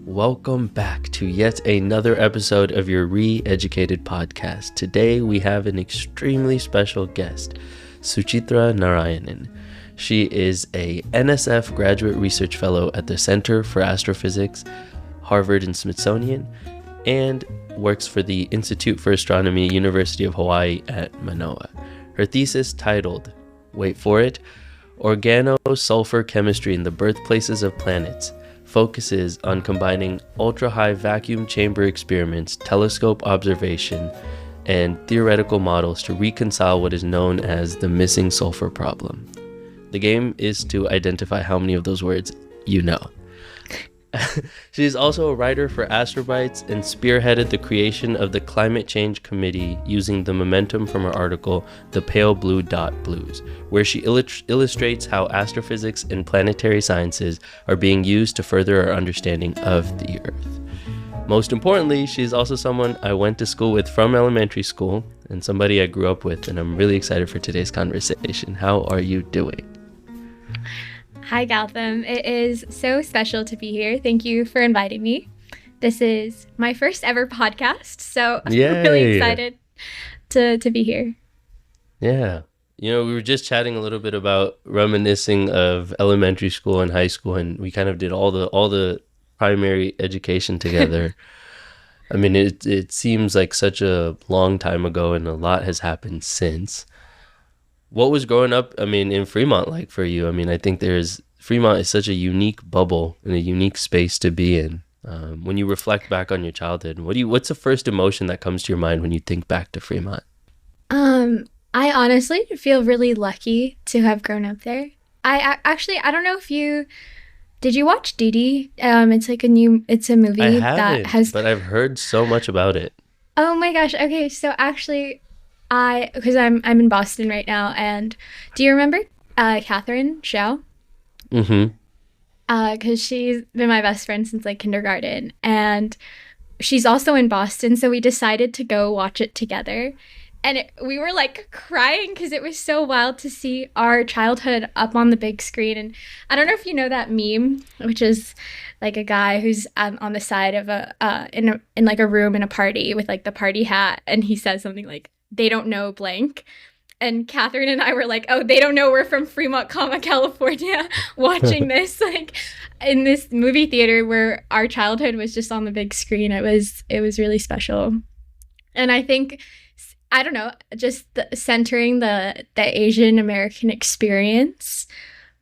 Welcome back to yet another episode of your Re-Educated podcast. Today we have an extremely special guest, Suchitra Narayanan. She is a NSF Graduate Research Fellow at the Center for Astrophysics, Harvard and Smithsonian, and works for the Institute for Astronomy, University of Hawaii at Manoa. Her thesis, titled, wait for it, Organosulfur Chemistry in the Birthplaces of Planets, focuses on combining ultra-high vacuum chamber experiments, telescope observation, and theoretical models to reconcile what is known as the missing sulfur problem. The game is to identify how many of those words you know. She is also a writer for Astrobytes and spearheaded the creation of the Climate Change Committee using the momentum from her article, The Pale Blue Dot Blues, where she illustrates how astrophysics and planetary sciences are being used to further our understanding of the Earth. Most importantly, she's also someone I went to school with from elementary school and somebody I grew up with, and I'm really excited for today's conversation. How are you doing? Hi, Gautam. It is so special to be here. Thank you for inviting me. This is my first ever podcast, so I'm really excited to be here. Yeah. You know, we were just chatting a little bit about reminiscing of elementary school and high school, and we kind of did all the primary education together. I mean, it seems like such a long time ago, and a lot has happened since. What was growing up, in Fremont like for you? I think Fremont is such a unique bubble and a unique space to be in. When you reflect back on your childhood, what's the first emotion that comes to your mind when you think back to Fremont? I honestly feel really lucky to have grown up there. I don't know if did you watch Didi? It's a movie I haven't, but I've heard so much about it. Oh my gosh. Okay, so actually, because I'm in Boston right now, and do you remember Catherine Xiao? Mm-hmm. Because she's been my best friend since kindergarten, and she's also in Boston, so we decided to go watch it together, and we were crying because it was so wild to see our childhood up on the big screen. And I don't know if you know that meme, which is a guy who's on the side of in a room in a party with the party hat, and he says something like, "They don't know blank." And Catherine and I were like, "Oh, they don't know we're from Fremont, California," watching this in this movie theater where our childhood was just on the big screen. It was really special. And I think, I don't know, just centering the Asian American experience.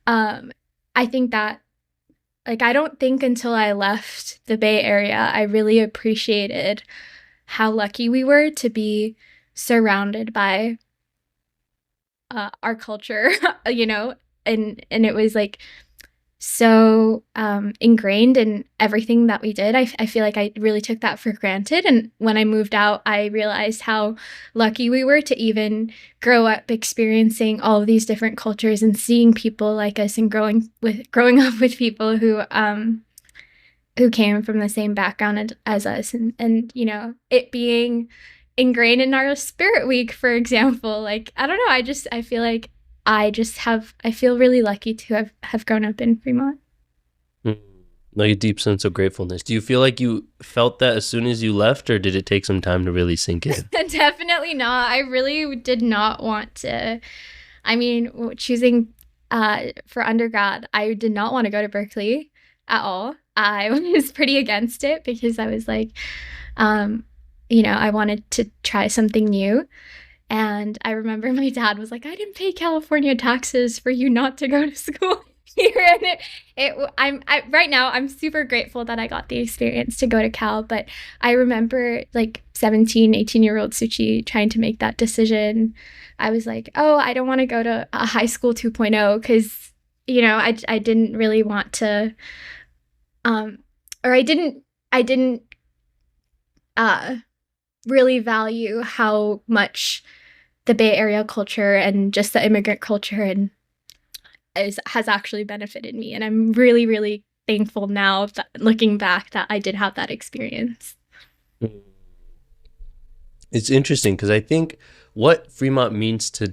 I think that I don't think until I left the Bay Area, I really appreciated how lucky we were to be surrounded by our culture, and it was so ingrained in everything that we did. I feel like I really took that for granted. And when I moved out, I realized how lucky we were to even grow up experiencing all of these different cultures and seeing people like us and growing up with people who came from the same background as us, and it being ingrained in our Spirit Week, for example. I don't know, I feel like I feel really lucky to have grown up in Fremont. Like a deep sense of gratefulness. Do you feel like you felt that as soon as you left, or did it take some time to really sink in? Definitely not. I really did not want to. Choosing for undergrad, I did not want to go to Berkeley at all. I was pretty against it because I was I wanted to try something new. And I remember my dad was like, "I didn't pay California taxes for you not to go to school here." And right now, I'm super grateful that I got the experience to go to Cal. But I remember 17, 18-year-old Suchi trying to make that decision. I was like, "Oh, I don't want to go to a high school 2.0 because, I didn't really want to, or I didn't really value how much the Bay Area culture and just the immigrant culture has actually benefited me. And I'm really, really thankful now that, looking back, that I did have that experience. It's interesting because I think what Fremont means to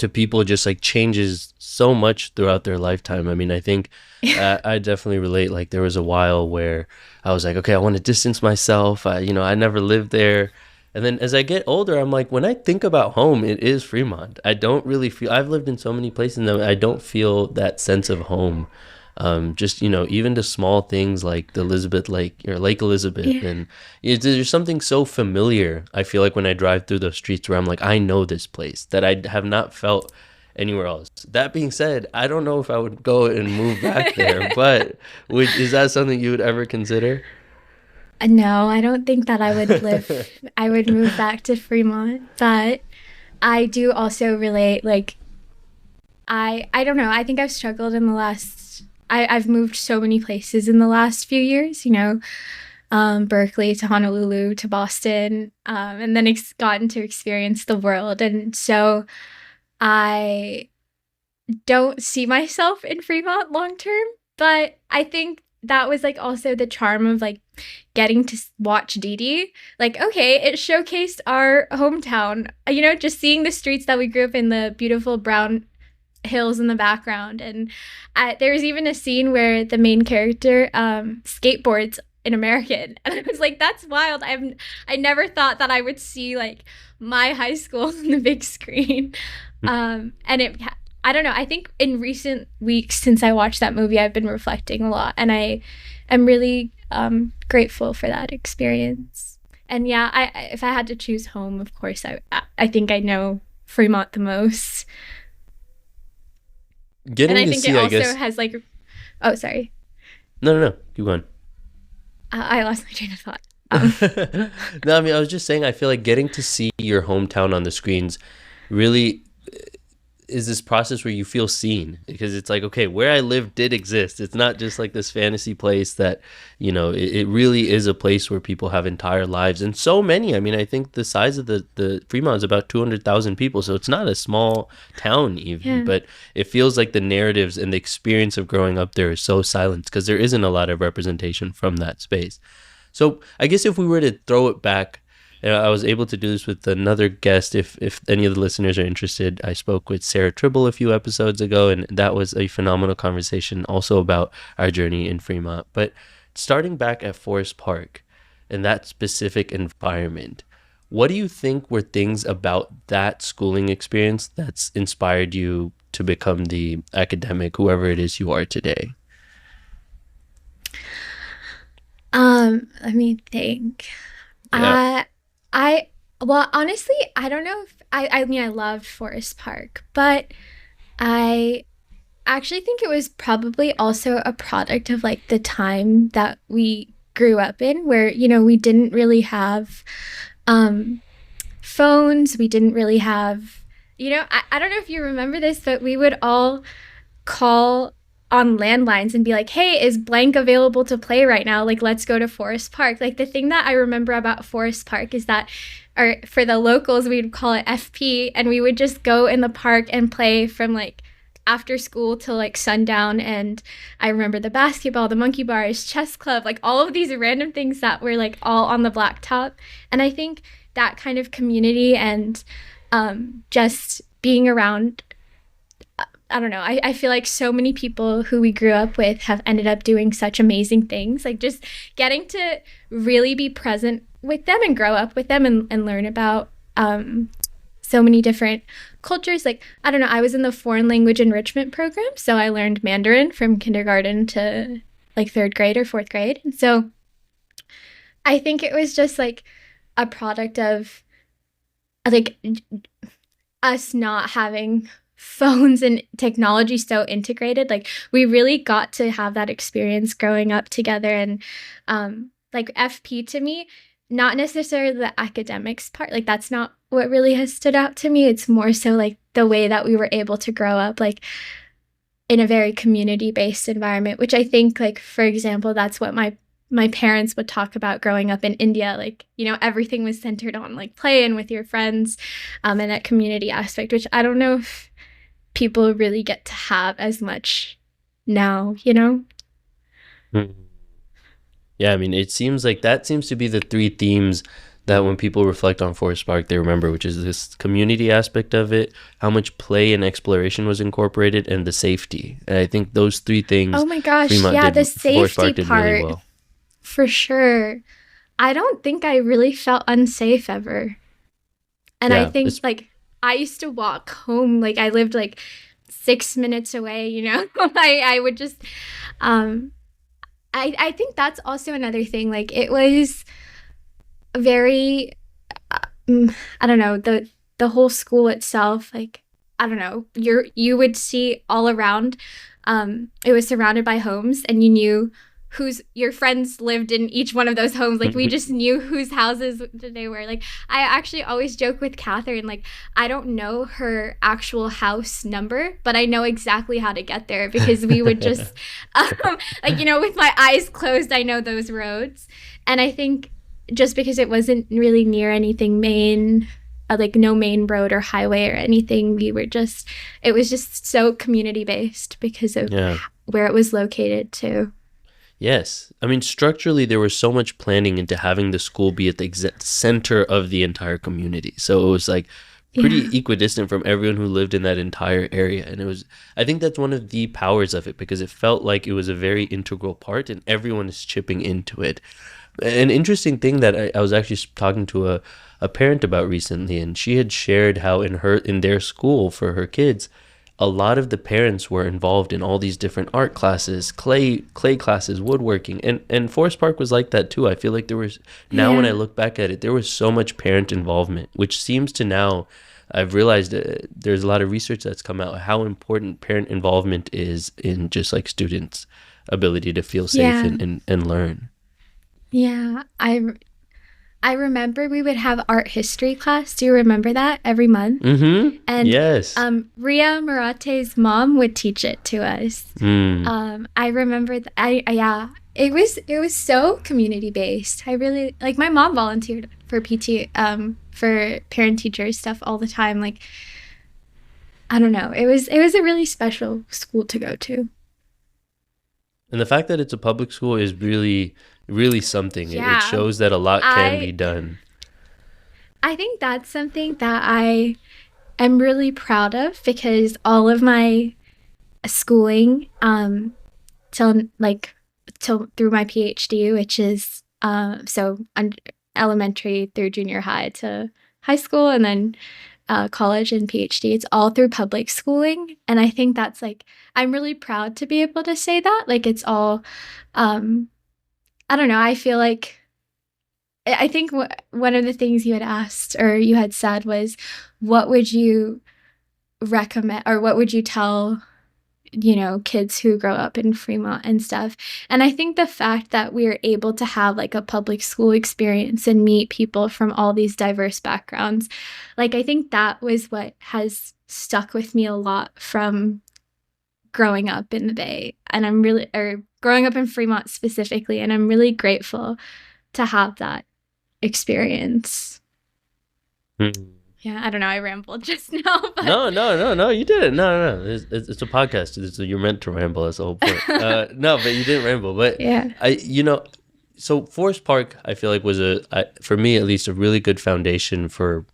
to people just like changes so much throughout their lifetime. I mean, I think I definitely relate. Like there was a while where I was like, okay, I want to distance myself. I never lived there. And then as I get older, I'm like, when I think about home, it is Fremont. I don't really feel, I've lived in so many places and I don't feel that sense of home. Just, even the small things like the Elizabeth Lake or Lake Elizabeth. Yeah. And there's something so familiar, I feel like, when I drive through those streets where I'm like, I know this place that I have not felt anywhere else. That being said, I don't know if I would go and move back there, but is that something you would ever consider? No, I don't think that I would move back to Fremont, but I do also relate, like, I don't know, I think I've struggled in the last, I've moved so many places in the last few years, Berkeley to Honolulu to Boston, and then gotten to experience the world. And so I don't see myself in Fremont long term, but I think that was like also the charm of like getting to watch Dee Dee. Like, okay, it showcased our hometown, just seeing the streets that we grew up in, the beautiful brown hills in the background. And there was even a scene where the main character skateboards in American, and I was like, that's wild. I never thought that I would see like my high school on the big screen. And I don't know, I think in recent weeks since I watched that movie, I've been reflecting a lot, and I am really grateful for that experience. And yeah, if I had to choose home, of course, I think I know Fremont the most. Getting and I to think see, it I also guess. has like, oh, sorry. No. Keep going. I lost my train of thought. No, I mean, I was just saying, I feel like getting to see your hometown on the screens really is this process where you feel seen, because it's like, okay, where I live did exist. It's not just like this fantasy place that, it really is a place where people have entire lives, and so many. I mean, I think the size of the Fremont is about 200,000 people, so it's not a small town even. Yeah. But it feels like the narratives and the experience of growing up there is so silenced because there isn't a lot of representation from that space. So I guess if we were to throw it back, I was able to do this with another guest. If any of the listeners are interested, I spoke with Sarah Tribble a few episodes ago, and that was a phenomenal conversation also about our journey in Fremont. But starting back at Forest Park and that specific environment, what do you think were things about that schooling experience that's inspired you to become the academic, whoever it is you are today? Let me think. Yeah. Well, honestly, I don't know if I mean, I loved Forest Park, but I actually think it was probably also a product of like the time that we grew up in, where, we didn't really have phones. We didn't really have, I don't know if you remember this, but we would all call on landlines and be like, hey, is blank available to play right now? Like, let's go to Forest Park. Like, the thing that I remember about Forest Park is that, or for the locals, we'd call it FP, and we would just go in the park and play from like after school till like sundown. And I remember the basketball, the monkey bars, chess club, like all of these random things that were like all on the blacktop. And I think that kind of community and just being around, I don't know, I feel like so many people who we grew up with have ended up doing such amazing things. Like just getting to really be present with them and grow up with them and learn about so many different cultures. Like, I don't know, I was in the foreign language enrichment program, so I learned Mandarin from kindergarten to like 3rd grade or 4th grade. And so I think it was just like a product of like us not having phones and technology so integrated. Like, we really got to have that experience growing up together. And like FP to me, not necessarily the academics part, like that's not what really has stood out to me. It's more so like the way that we were able to grow up like in a very community-based environment, which I think, like, for example, that's what my parents would talk about growing up in India. Like, everything was centered on like playing with your friends and that community aspect, which I don't know if people really get to have as much now, Yeah, I mean, it seems like that seems to be the three themes that when people reflect on Forest Park, they remember, which is this community aspect of it, how much play and exploration was incorporated, and the safety. And I think those three things, Oh my gosh, Fremont yeah, the Forest safety Park did really part, well. for sure. I don't think I really felt unsafe ever. And I Yeah, think it's like I used to walk home, like I lived like 6 minutes away, you know. I would just um I think that's also another thing. Like it was very I don't know, the whole school itself, like I don't know, you would see all around, it was surrounded by homes, and you knew whose your friends lived in each one of those homes. Like we just knew whose houses they were. Like I actually always joke with Catherine, like I don't know her actual house number, but I know exactly how to get there because we would just like, you know, with my eyes closed, I know those roads. And I think just because it wasn't really near anything main, like no main road or highway or anything, it was just so community based because of yeah. where it was located too. Yes. I mean, structurally, there was so much planning into having the school be at the exact center of the entire community. So it was like pretty equidistant from everyone who lived in that entire area. And it was, I think that's one of the powers of it, because it felt like it was a very integral part and everyone is chipping into it. An interesting thing that I was actually talking to a parent about recently, and she had shared how in their school for her kids, a lot of the parents were involved in all these different art classes, clay classes, woodworking, and Forest Park was like that too. I feel like there was, now when I look back at it, there was so much parent involvement, which seems to now, I've realized there's a lot of research that's come out how important parent involvement is in just like students' ability to feel safe and learn. Yeah, I remember we would have art history class. Do you remember that every month? Mm-hmm. And Yes. Ria Marate's mom would teach it to us. I remember it was so community based. I really like my mom volunteered for PT for parent teacher stuff all the time. Like I don't know. It was a really special school to go to. And the fact that it's a public school is really, really something. Yeah. It shows that a lot can be done. I think that's something that I am really proud of because all of my schooling till through my PhD, which is elementary through junior high to high school and then college and PhD, it's all through public schooling. And I think that's like, I'm really proud to be able to say that. Like it's all, I don't know, I feel like, I think one of the things you had asked or you had said was, what would you recommend or what would you tell, you know, kids who grow up in Fremont and stuff? And I think the fact that we're able to have like a public school experience and meet people from all these diverse backgrounds, like I think that was what has stuck with me a lot from growing up in the Bay. And growing up in Fremont specifically, and I'm really grateful to have that experience. Yeah, I don't know. I rambled just now. But... No. You didn't. No. It's a podcast. You're meant to ramble. That's the whole point. No, but you didn't ramble. But yeah, so Forest Park, I feel like was for me at least, a really good foundation for.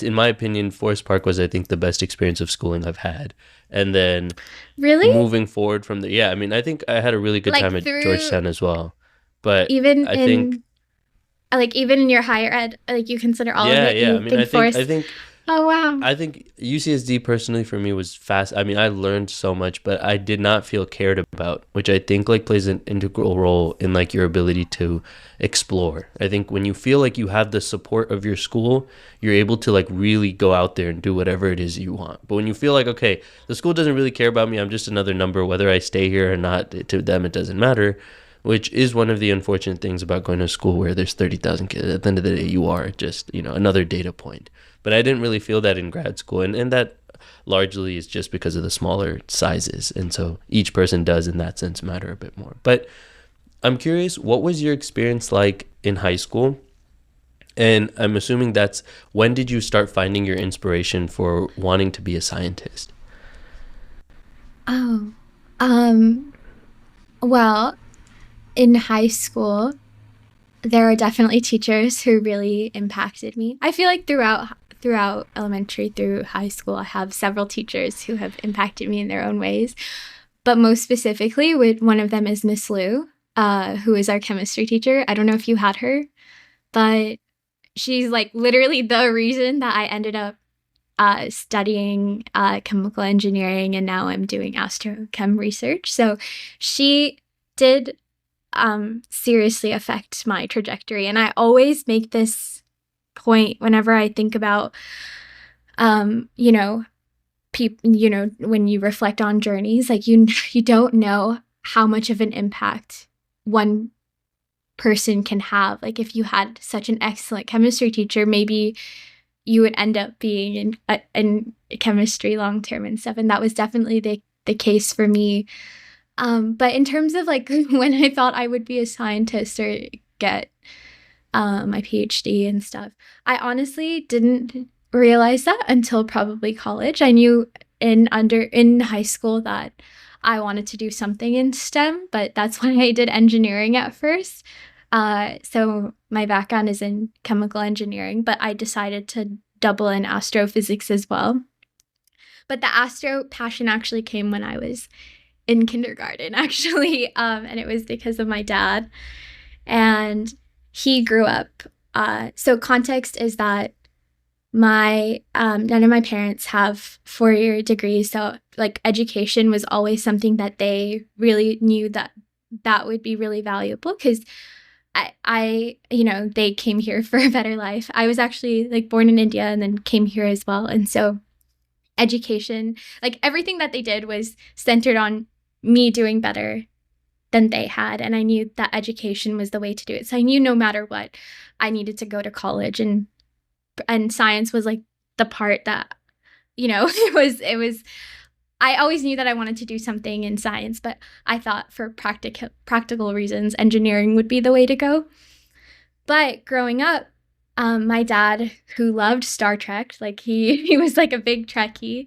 In my opinion, Forest Park was, I think, the best experience of schooling I've had. And then, really moving forward from there, I mean, I think I had a really good time at Georgetown as well. But even I think. Like even in your higher ed, like you consider all of it. Yeah. I mean, I think. Oh wow. I think UCSD personally for me was fast. I mean, I learned so much, but I did not feel cared about, which I think like plays an integral role in like your ability to explore. I think when you feel like you have the support of your school, you're able to like really go out there and do whatever it is you want. But when you feel like, okay, the school doesn't really care about me, I'm just another number, whether I stay here or not, to them it doesn't matter. Which is one of the unfortunate things about going to school where there's 30,000 kids. At the end of the day, you are just, another data point. But I didn't really feel that in grad school. And that largely is just because of the smaller sizes. And so each person does, in that sense, matter a bit more. But I'm curious, what was your experience like in high school? And I'm assuming when did you start finding your inspiration for wanting to be a scientist? Well, in high school, there are definitely teachers who really impacted me. I feel like throughout elementary through high school, I have several teachers who have impacted me in their own ways. But most specifically, one of them is Miss Liu, who is our chemistry teacher. I don't know if you had her, but she's like literally the reason that I ended up studying chemical engineering, and now I'm doing astrochem research. So she did seriously affect my trajectory. And I always make this point whenever I think about, you know, when you reflect on journeys, like you don't know how much of an impact one person can have. Like if you had such an excellent chemistry teacher, maybe you would end up being in chemistry long term and stuff. And that was definitely the case for me. But in terms of like when I thought I would be a scientist or get my PhD and stuff, I honestly didn't realize that until probably college. I knew in high school that I wanted to do something in STEM, but that's why I did engineering at first. So my background is in chemical engineering, but I decided to double in astrophysics as well. But the astro passion actually came when I was in kindergarten, actually, and it was because of my dad. And he grew up. So context is that none of my parents have 4-year degrees, so like education was always something that they really knew that would be really valuable, because I they came here for a better life. I was actually like born in India and then came here as well, and so education, like everything that they did was centered on me doing better than they had, and I knew that education was the way to do it. So I knew no matter what, I needed to go to college, and science was like the part that, it was I always knew that I wanted to do something in science, but I thought for practical reasons, engineering would be the way to go. But growing up, my dad, who loved Star Trek, like he was like a big Trekkie,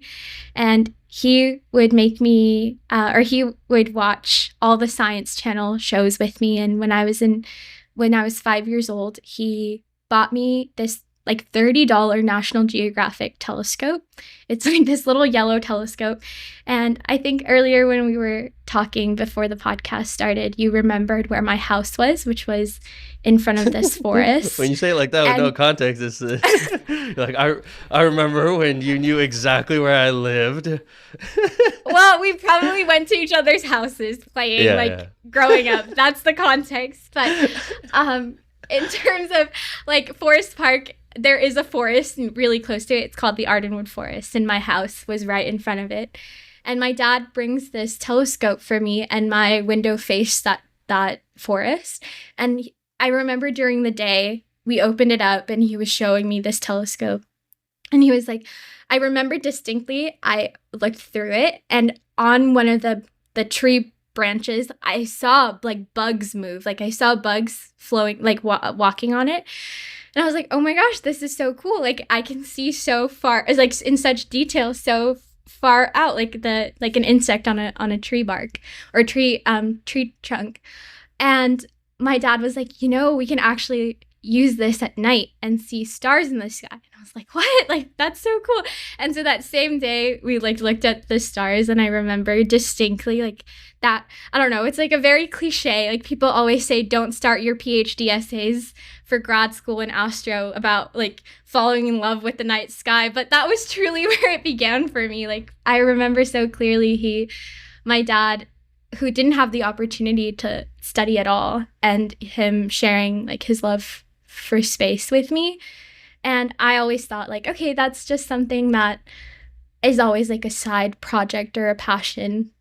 and he would make me, or he would watch all the Science Channel shows with me. And when I was 5 years old, he bought me this like $30 National Geographic telescope. It's like this little yellow telescope. And I think earlier when we were talking before the podcast started, you remembered where my house was, which was in front of this forest. When you say it like that with no context, it's like, I remember when you knew exactly where I lived. Well, we probably went to each other's houses playing, growing up. That's the context. But in terms of like Forest Park, there is a forest really close to it. It's called the Ardenwood Forest, and my house was right in front of it. And my dad brings this telescope for me, and my window faced that forest. And I remember during the day, we opened it up, and he was showing me this telescope. And he was like, I remember distinctly, I looked through it, and on one of the tree branches, I saw like bugs move. Like I saw bugs flowing, like walking on it. And I was like, oh my gosh, this is so cool. Like I can see so far, like in such detail, so far out, like an insect on a tree bark or tree trunk. And my dad was like, we can actually use this at night and see stars in the sky. And I was like, what? Like, that's so cool. And so that same day we like looked at the stars, and I remember distinctly like that. I don't know. It's like a very cliche. Like people always say, don't start your PhD essays for grad school in astro about like falling in love with the night sky. But that was truly where it began for me. Like I remember so clearly my dad, who didn't have the opportunity to study at all, and him sharing like his love for space with me. And I always thought like, okay, that's just something that is always like a side project or a passion.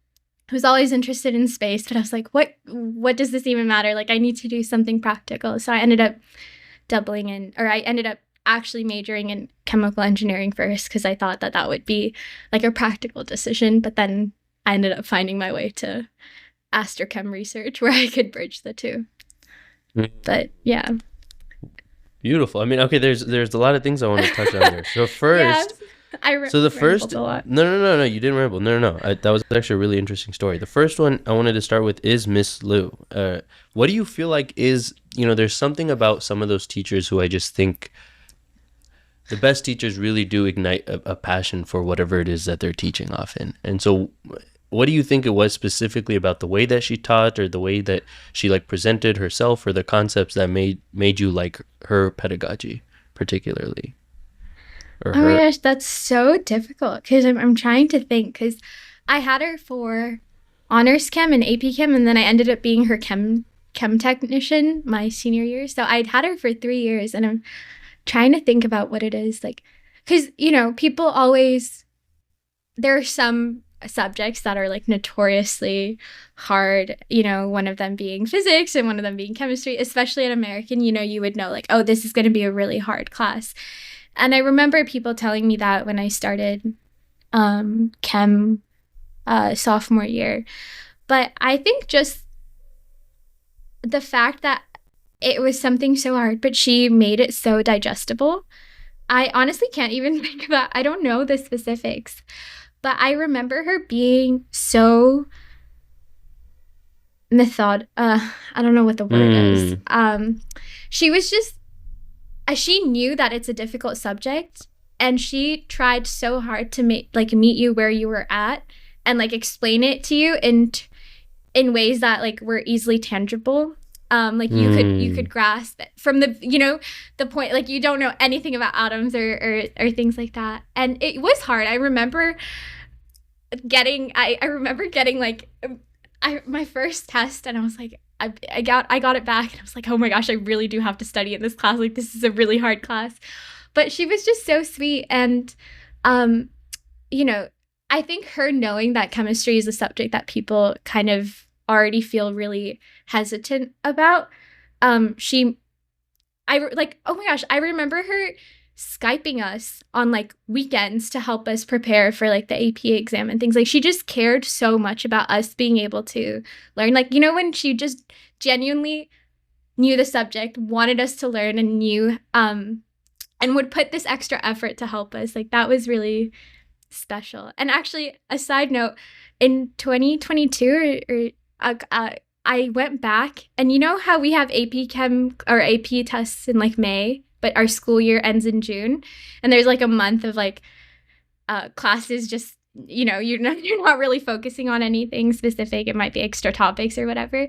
I was always interested in space, but I was like, what does this even matter? Like I need to do something practical. So I ended up I ended up actually majoring in chemical engineering first, because I thought that would be like a practical decision. But then I ended up finding my way to astrochem research, where I could bridge the two. But yeah. Beautiful. I mean, okay, there's a lot of things I want to touch on there. So first, So the first, rambled a lot. no, you didn't ramble. No. That was actually a really interesting story. The first one I wanted to start with is Miss Liu. What do you feel like is, there's something about some of those teachers who I just think the best teachers really do ignite a passion for whatever it is that they're teaching often. And so what do you think it was specifically about the way that she taught, or the way that she like presented herself, or the concepts that made you like her pedagogy particularly? Oh my gosh, that's so difficult, because I'm trying to think, because I had her for honors chem and AP chem, and then I ended up being her chem technician my senior year. So I'd had her for 3 years, and I'm trying to think about what it is like, because people always, there are some subjects that are like notoriously hard, one of them being physics and one of them being chemistry, especially at American. You would know like, oh, this is going to be a really hard class. And I remember people telling me that when I started chem sophomore year. But I think just the fact that it was something so hard, but she made it so digestible. I honestly can't even think about, I don't know the specifics, but I remember her being so I don't know what the word is. She was just, she knew that it's a difficult subject, and she tried so hard to meet you where you were at, and like explain it to you in ways that like were easily tangible. You could grasp it from the the point, like you don't know anything about atoms or things like that, and it was hard. I remember getting like my first test, and I was like, I got it back, and I was like, oh my gosh, I really do have to study in this class. Like, this is a really hard class. But she was just so sweet. And, I think her knowing that chemistry is a subject that people kind of already feel really hesitant about, oh my gosh, I remember her Skyping us on like weekends to help us prepare for like the AP exam and things. Like, she just cared so much about us being able to learn, like, when she just genuinely knew the subject, wanted us to learn, and knew and would put this extra effort to help us. Like, that was really special. And actually, a side note, in 2022 I went back, and how we have AP Chem or AP tests in like May, but our school year ends in June, and there's like a month of like classes just, you're not really focusing on anything specific. It might be extra topics or whatever.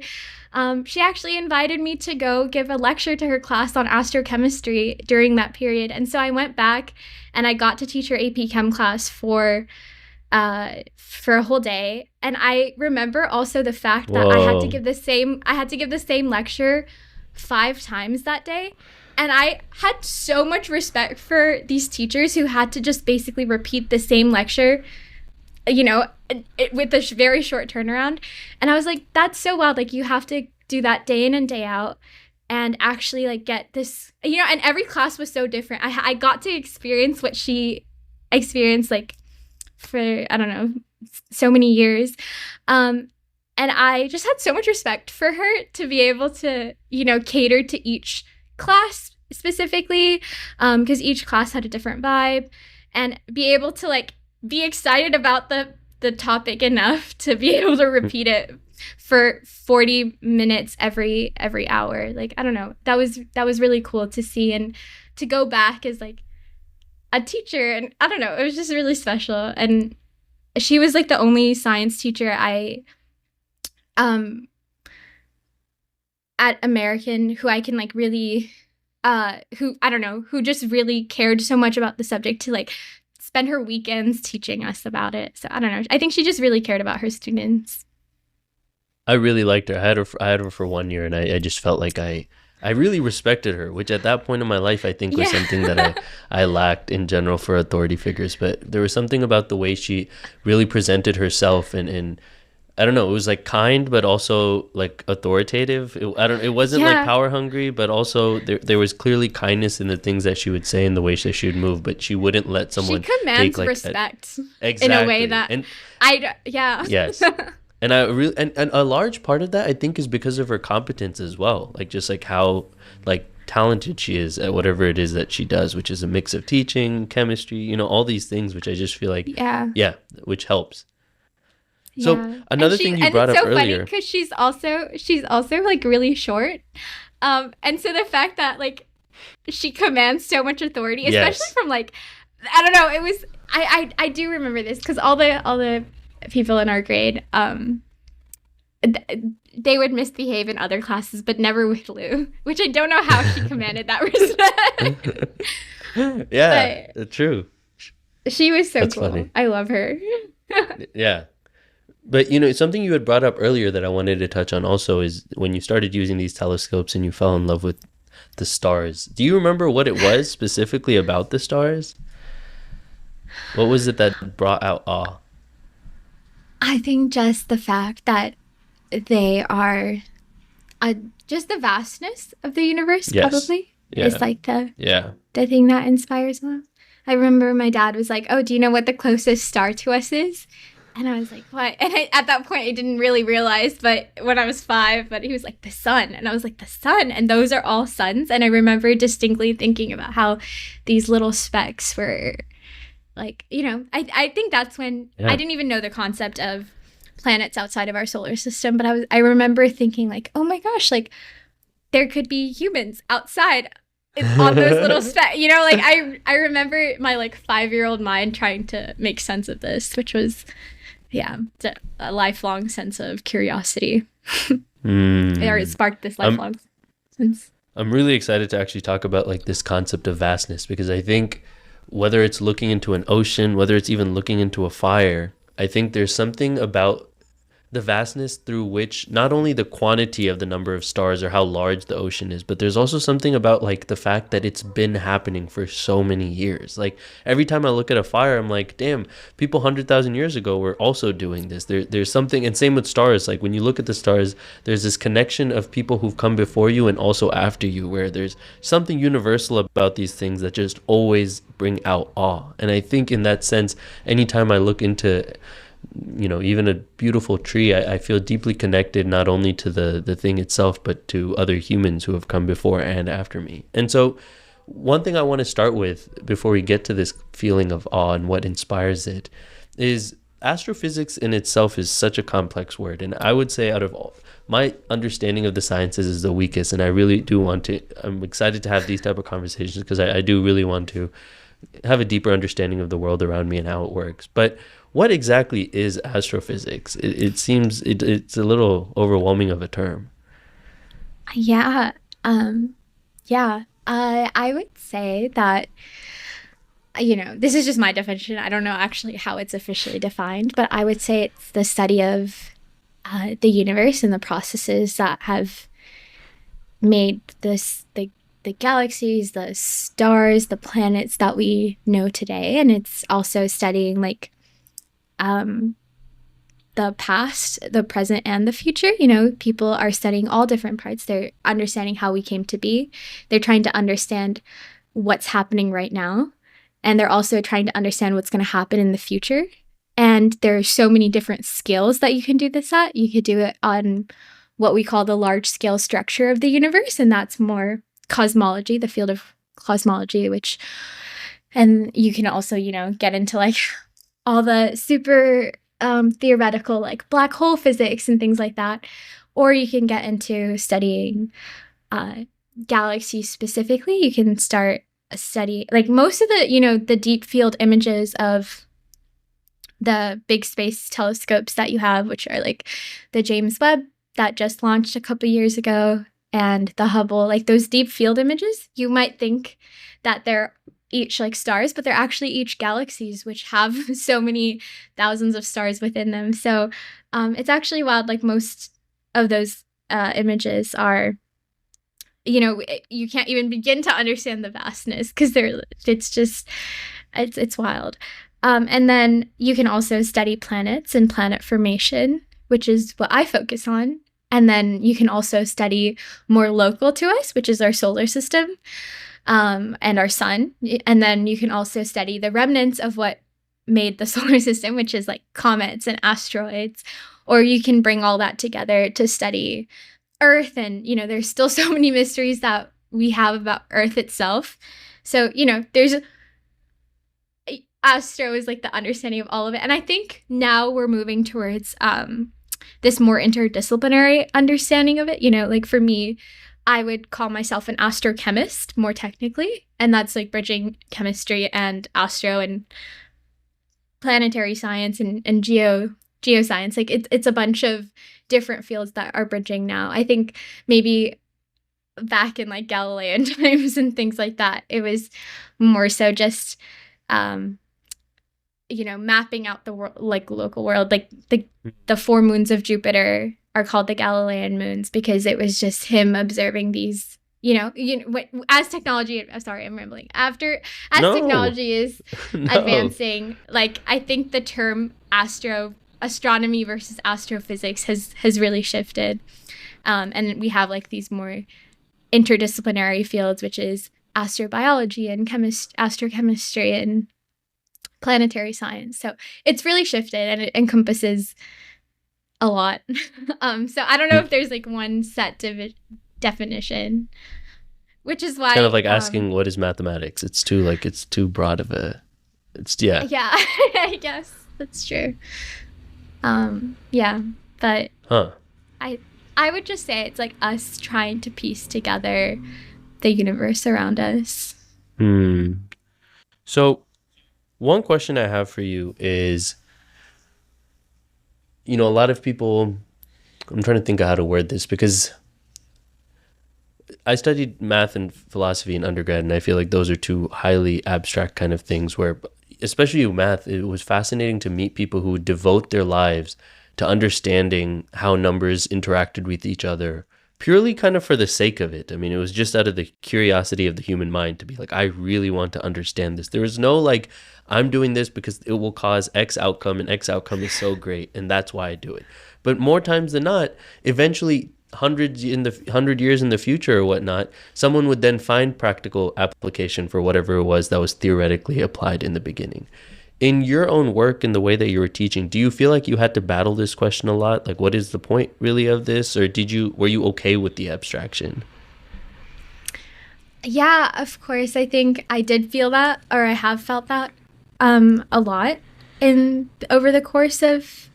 She actually invited me to go give a lecture to her class on astrochemistry during that period. And so I went back, and I got to teach her AP Chem class for a whole day. And I remember also the fact that I had to give the same lecture 5 times that day. And I had so much respect for these teachers who had to just basically repeat the same lecture, with a very short turnaround. And I was like, that's so wild. Like, you have to do that day in and day out, and actually like get this, and every class was so different. I got to experience what she experienced like for, I don't know, so many years. And I just had so much respect for her to be able to, cater to each class specifically, because each class had a different vibe, and be able to like be excited about the topic enough to be able to repeat it for 40 minutes every hour. Like, I don't know, that was really cool to see, and to go back as like a teacher, and I don't know, it was just really special. And she was like the only science teacher at American who I can like really who just really cared so much about the subject to like spend her weekends teaching us about it. So I don't know, I think she just really cared about her students. I really liked her. I had her for 1 year, and I just felt like I really respected her, which at that point in my life I think was something that I lacked in general for authority figures. But there was something about the way she really presented herself, and I don't know, it was like kind but also like authoritative. It wasn't like power hungry, but also there was clearly kindness in the things that she would say and the way that she would move, but she wouldn't let someone she commands take like respect exactly. in a way that yes. And I really and a large part of that I think is because of her competence as well. Like, just like how like talented she is at whatever it is that she does, which is a mix of teaching, chemistry, you know, all these things, which I just feel like, which helps. So another thing you brought up earlier. And it's so funny because she's also like really short. And so the fact that like she commands so much authority, especially from like, I don't know, it was, I do remember this because all the people in our grade, they would misbehave in other classes, but never with Lou, which I don't know how she commanded that respect. True. She was so That's cool. Funny. I love her. Yeah. But, you know, something you had brought up earlier that I wanted to touch on also is when you started using these telescopes and you fell in love with the stars. Do you remember what it was specifically about the stars? What was it that brought out awe? I think just the fact that they are just the vastness of the universe, probably, is like the thing that inspires me. I remember my dad was like, oh, do you know what the closest star to us is? And I was like, what? And at that point, I didn't really realize, but when I was 5, but he was like, the sun. And I was like, the sun? And those are all suns. And I remember distinctly thinking about how these little specks were like, you know, I think that's when I didn't even know the concept of planets outside of our solar system. But I remember thinking like, oh my gosh, like there could be humans outside on those little specks, you know, like I remember my like 5-year-old mind trying to make sense of this, which was a lifelong sense of curiosity. Or it sparked this lifelong sense. I'm really excited to actually talk about like this concept of vastness, because I think whether it's looking into an ocean, whether it's even looking into a fire, I think there's something about the vastness through which not only the quantity of the number of stars or how large the ocean is, but there's also something about like the fact that it's been happening for so many years. Like every time I look at a fire, I'm like, damn, people 100,000 years ago were also doing this. There's something, and same with stars. Like when you look at the stars, there's this connection of people who've come before you and also after you, where there's something universal about these things that just always bring out awe. And I think in that sense, anytime I look into, you know, even a beautiful tree, I feel deeply connected not only to the thing itself, but to other humans who have come before and after me. And so one thing I want to start with before we get to this feeling of awe and what inspires it is astrophysics in itself is such a complex word. And I would say out of all, my understanding of the sciences is the weakest. And I really do I'm excited to have these type of conversations because I do really want to have a deeper understanding of the world around me and how it works. But what exactly is astrophysics? It seems it's a little overwhelming of a term. I would say that, you know, this is just my definition. I don't know actually how it's officially defined, but I would say it's the study of the universe and the processes that have made the galaxies, the stars, the planets that we know today. And it's also studying like the past, the present, and the future. You know, people are studying all different parts. They're understanding how we came to be. They're trying to understand what's happening right now. And they're also trying to understand what's going to happen in the future. And there are so many different scales that you can do this at. You could do it on what we call the large scale structure of the universe. And that's more cosmology, the field of cosmology, and you can also, you know, get into like all the super theoretical like black hole physics and things like that. Or you can get into studying galaxies specifically. You can start a study, like most of the, you know, the deep field images of the big space telescopes that you have, which are like the James Webb that just launched a couple years ago, and the Hubble, like those deep field images, you might think that they're each like stars, but they're actually each galaxies, which have so many thousands of stars within them. So it's actually wild. Like most of those images are, you know, you can't even begin to understand the vastness because it's wild. And then you can also study planets and planet formation, which is what I focus on. And then you can also study more local to us, which is our solar system and our sun. And then you can also study the remnants of what made the solar system, which is like comets and asteroids. Or you can bring all that together to study Earth. And, you know, there's still so many mysteries that we have about Earth itself. So, there's astro is like the understanding of all of it. And I think now we're moving towards this more interdisciplinary understanding of it. Like for me, I would call myself an astrochemist more technically. And that's like bridging chemistry and astro and planetary science and geoscience. Like it's a bunch of different fields that are bridging now. I think maybe back in like Galilean times and things like that, it was more so just mapping out the world, like local world. Like the 4 moons of Jupiter are called the Galilean moons because it was just him observing these. As technology. Sorry, I'm rambling. Technology is advancing, like I think the term astronomy versus astrophysics has really shifted, and we have like these more interdisciplinary fields, which is astrobiology and astrochemistry and planetary science. So it's really shifted and it encompasses a lot. So I don't know if there's like one set definition, which is why it's kind of like asking what is mathematics. It's too broad of a. Yeah. I guess that's true. But I would just say it's like us trying to piece together the universe around us. So one question I have for you is, a lot of people, I'm trying to think of how to word this, because I studied math and philosophy in undergrad, and I feel like those are two highly abstract kind of things where, especially with math, it was fascinating to meet people who would devote their lives to understanding how numbers interacted with each other purely kind of for the sake of it. I mean, it was just out of the curiosity of the human mind to be like, I really want to understand this. There was no like, I'm doing this because it will cause X outcome, and X outcome is so great, and that's why I do it. But more times than not, eventually 100 years in the future or whatnot, someone would then find practical application for whatever it was that was theoretically applied in the beginning. In your own work and the way that you were teaching, do you feel like you had to battle this question a lot? Like, what is the point really of this? Or were you okay with the abstraction? Yeah, of course. I think I did feel that, or I have felt that a lot over the course of,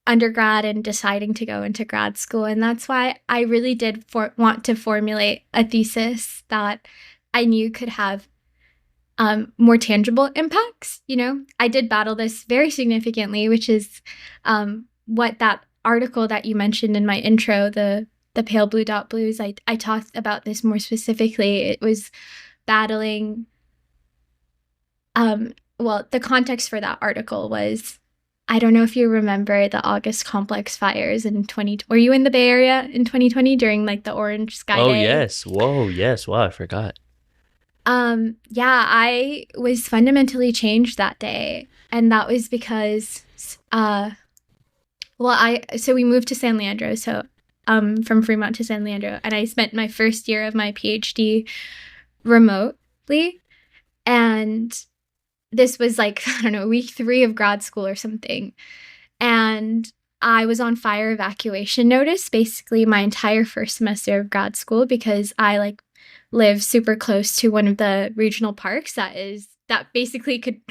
undergrad and deciding to go into grad school. And that's why I really did want to formulate a thesis that I knew could have more tangible impacts. I did battle this very significantly, which is what that article that you mentioned in my intro, the pale blue dot blues, I talked about this more specifically. It was battling, the context for that article was, I don't know if you remember the August complex fires in 2020. Were you in the Bay Area in 2020 during like the Orange Sky Day? Oh, yes. Whoa, yes. Wow, I forgot. I was fundamentally changed that day. And that was because, so we moved to San Leandro. So, from Fremont to San Leandro. And I spent my first year of my PhD remotely. And this was like, I don't know, week 3 of grad school or something. And I was on fire evacuation notice basically my entire first semester of grad school because I live super close to one of the regional parks that basically could,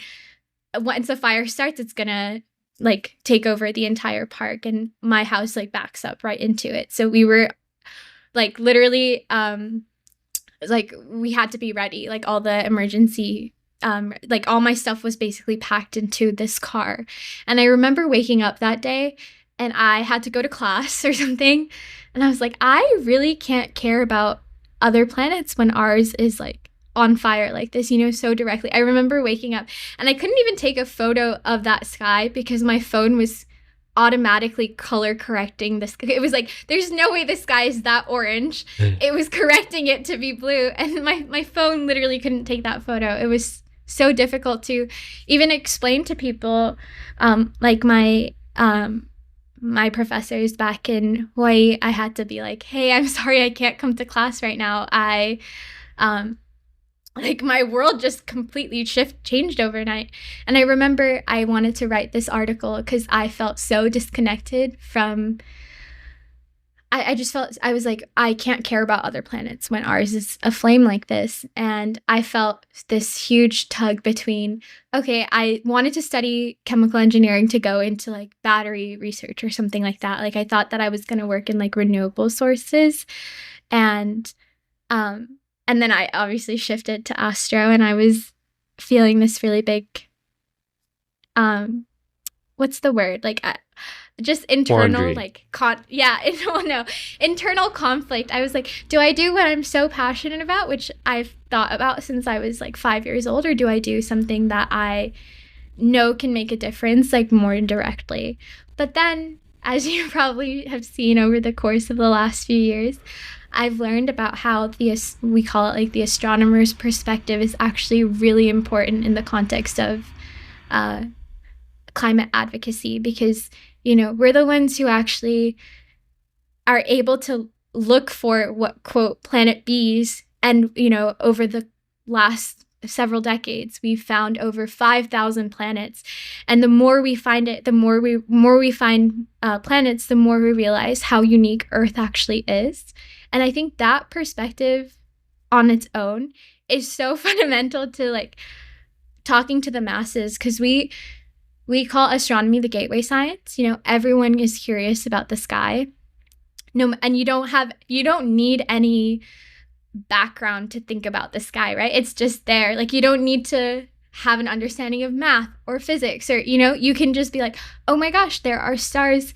once a fire starts, it's gonna take over the entire park, and my house backs up right into it. So we were literally we had to be ready, all the emergency all my stuff was basically packed into this car. And I remember waking up that day and I had to go to class or something, and I was like, I really can't care about other planets when ours is on fire like this, so directly. I remember waking up and I couldn't even take a photo of that sky because my phone was automatically color correcting this. It was there's no way the sky is that orange. It was correcting it to be blue, and my phone literally couldn't take that photo. It was so difficult to even explain to people, my professors back in Hawaii. I had to be like, hey, I'm sorry I can't come to class right now. My world just completely changed overnight. And I remember I wanted to write this article because I felt so disconnected from I just felt, I was like, I can't care about other planets when ours is a flame like this. And I felt this huge tug between, okay, I wanted to study chemical engineering to go into like battery research or something like that. Like I thought that I was going to work in like renewable sources. And then I obviously shifted to astro, and I was feeling this really big, what's the word? Like, just internal, Quandary. like, internal conflict. I was like, do I do what I'm so passionate about, which I've thought about since I was like 5 years old, or do I do something that I know can make a difference, like more directly? But then, as you probably have seen over the course of the last few years, I've learned about how we call it like the astronomer's perspective is actually really important in the context of climate advocacy, because we're the ones who actually are able to look for what, quote, planet B's. And, over the last several decades, we've found over 5,000 planets. And the more we find it, the more we find planets, the more we realize how unique Earth actually is. And I think that perspective on its own is so fundamental to like talking to the masses, because we call astronomy the gateway science. Everyone is curious about the sky. No, and you don't need any background to think about the sky, right? It's just there. Like you don't need to have an understanding of math or physics, or you can just be like, oh my gosh, there are stars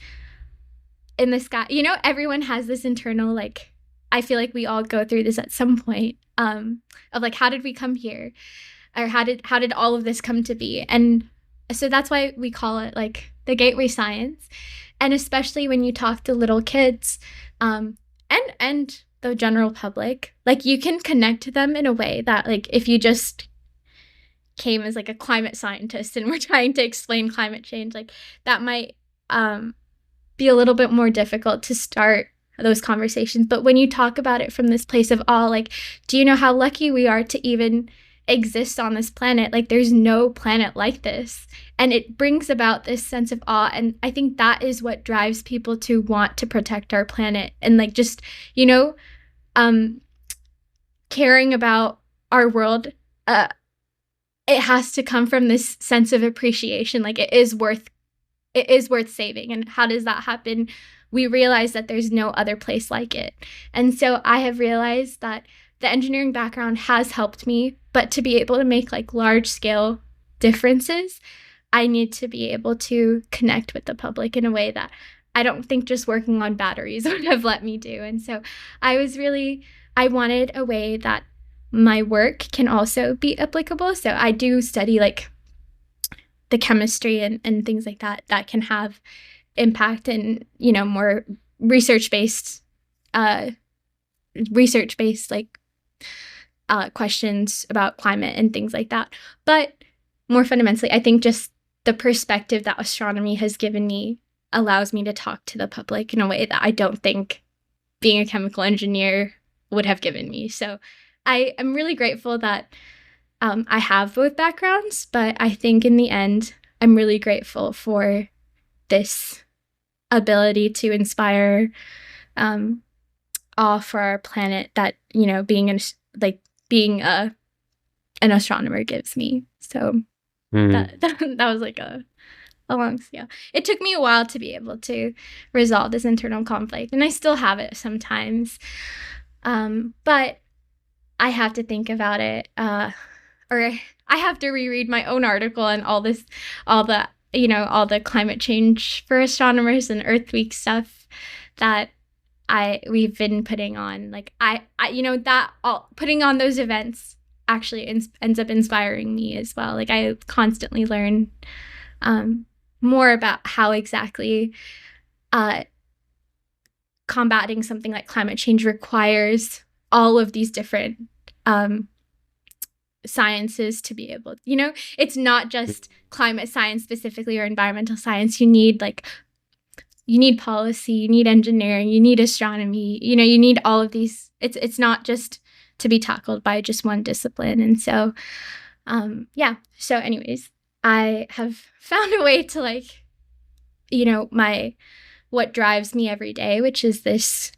in the sky. Everyone has this internal, like, I feel like we all go through this at some point, of like, how did we come here? Or how did all of this come to be? And so that's why we call it like the gateway science. And especially when you talk to little kids, and the general public, like you can connect to them in a way that, like, if you just came as like a climate scientist and we're trying to explain climate change, like that might be a little bit more difficult to start those conversations. But when you talk about it from this place of awe, like, do you know how lucky we are to even exist on this planet? Like there's no planet like this, and it brings about this sense of awe. And I think that is what drives people to want to protect our planet, and like just caring about our world. It has to come from this sense of appreciation, like it is worth saving. And how does that happen? We realize that there's no other place like it. And so I have realized that the engineering background has helped me, but to be able to make like large scale differences, I need to be able to connect with the public in a way that I don't think just working on batteries would have let me do. And so I wanted a way that my work can also be applicable. So I do study like the chemistry and things like that can have impact and, more research-based like questions about climate and things like that. But more fundamentally, I think just the perspective that astronomy has given me allows me to talk to the public in a way that I don't think being a chemical engineer would have given me. So I am really grateful that I have both backgrounds, but I think in the end, I'm really grateful for this ability to inspire awe for our planet that, being an astronomer gives me. So that was like a long scale. It took me a while to be able to resolve this internal conflict, and I still have it sometimes. But I have to think about it, or I have to reread my own article and all the climate change for astronomers and Earth Week stuff that we've been putting on. Like putting on those events actually ends up inspiring me as well. Like I constantly learn more about how exactly combating something like climate change requires all of these different sciences to be able, it's not just climate science specifically or environmental science. You need policy, you need engineering, you need astronomy, you need all of these. It's not just to be tackled by just one discipline. And so, so anyways, I have found a way to what drives me every day, which is this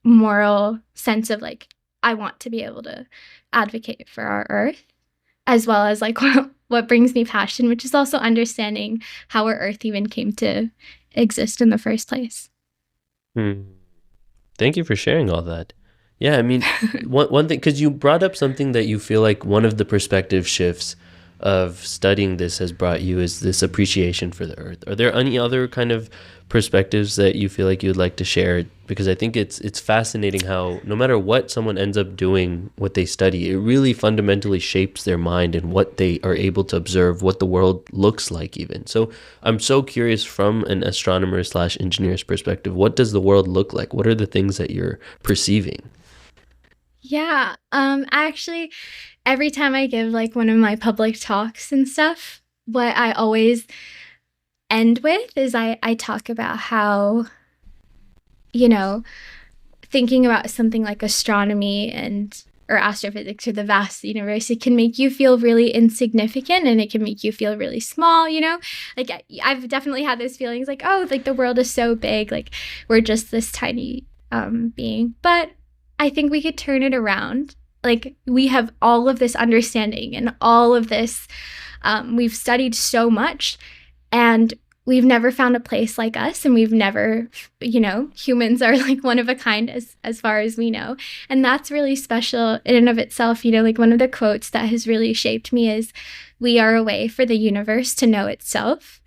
moral sense of like, I want to be able to advocate for our Earth, as well as like what brings me passion, which is also understanding how our Earth even came to exist in the first place. Thank you for sharing all that. Yeah, I mean, one thing, because you brought up something that you feel like one of the perspective shifts of studying this has brought you is this appreciation for the Earth. Are there any other kind of perspectives that you feel like you'd like to share? Because I think it's fascinating how no matter what someone ends up doing, what they study, it really fundamentally shapes their mind and what they are able to observe, what the world looks like even. So I'm so curious from an astronomer/engineer's perspective, what does the world look like? What are the things that you're perceiving? Yeah, actually, every time I give like one of my public talks and stuff, what I always end with is I talk about how, you know, thinking about something like astronomy or astrophysics or the vast universe, it can make you feel really insignificant and it can make you feel really small, you know? Like I've definitely had those feelings like, oh, like the world is so big, like we're just this tiny being. But I think we could turn it around. Like we have all of this understanding and all of this, we've studied so much and we've never found a place like us, and we've never, humans are like one of a kind as far as we know. And that's really special in and of itself. Like one of the quotes that has really shaped me is, "We are a way for the universe to know itself."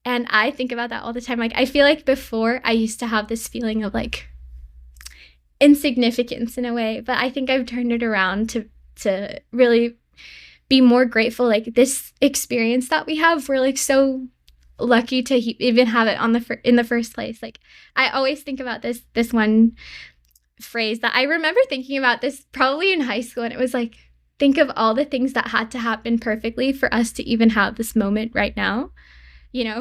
And I think about that all the time. Like I feel like before I used to have this feeling of like insignificance in a way, but I think I've turned it around to really be more grateful. Like this experience that we have, we're like so lucky to even have it in the first place. Like I always think about this one phrase that I remember thinking about this probably in high school, and it was like, think of all the things that had to happen perfectly for us to even have this moment right now,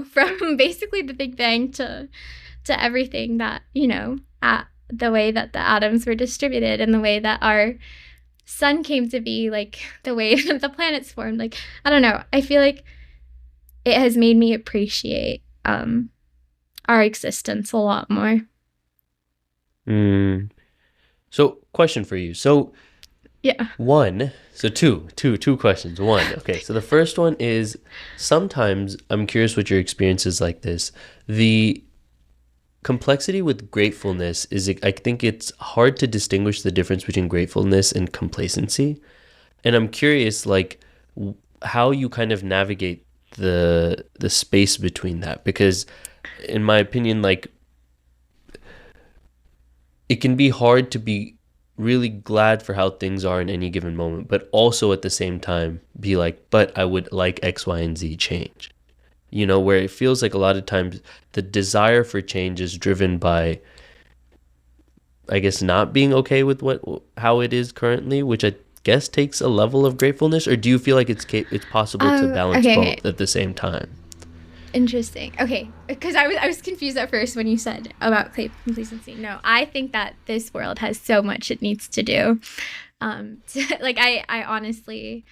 from basically the Big Bang to everything that, at the way that the atoms were distributed and the way that our sun came to be, like the way that the planets formed. Like I don't know, I feel like it has made me appreciate our existence a lot more. So question for you. So yeah. Two questions. One, okay. So the first one is, sometimes I'm curious what your experience is like this. The complexity with gratefulness is, I think it's hard to distinguish the difference between gratefulness and complacency. And I'm curious, like, how you kind of navigate the space between that, because in my opinion, like, it can be hard to be really glad for how things are in any given moment, but also at the same time be like, but I would like X, Y, and Z change, where it feels like a lot of times the desire for change is driven by, I guess, not being okay with how it is currently, which I guess takes a level of gratefulness. Or do you feel like it's possible to balance both at the same time? Interesting. Okay, because I was confused at first when you said about complacency. No, I think that this world has so much it needs to do. Like I honestly,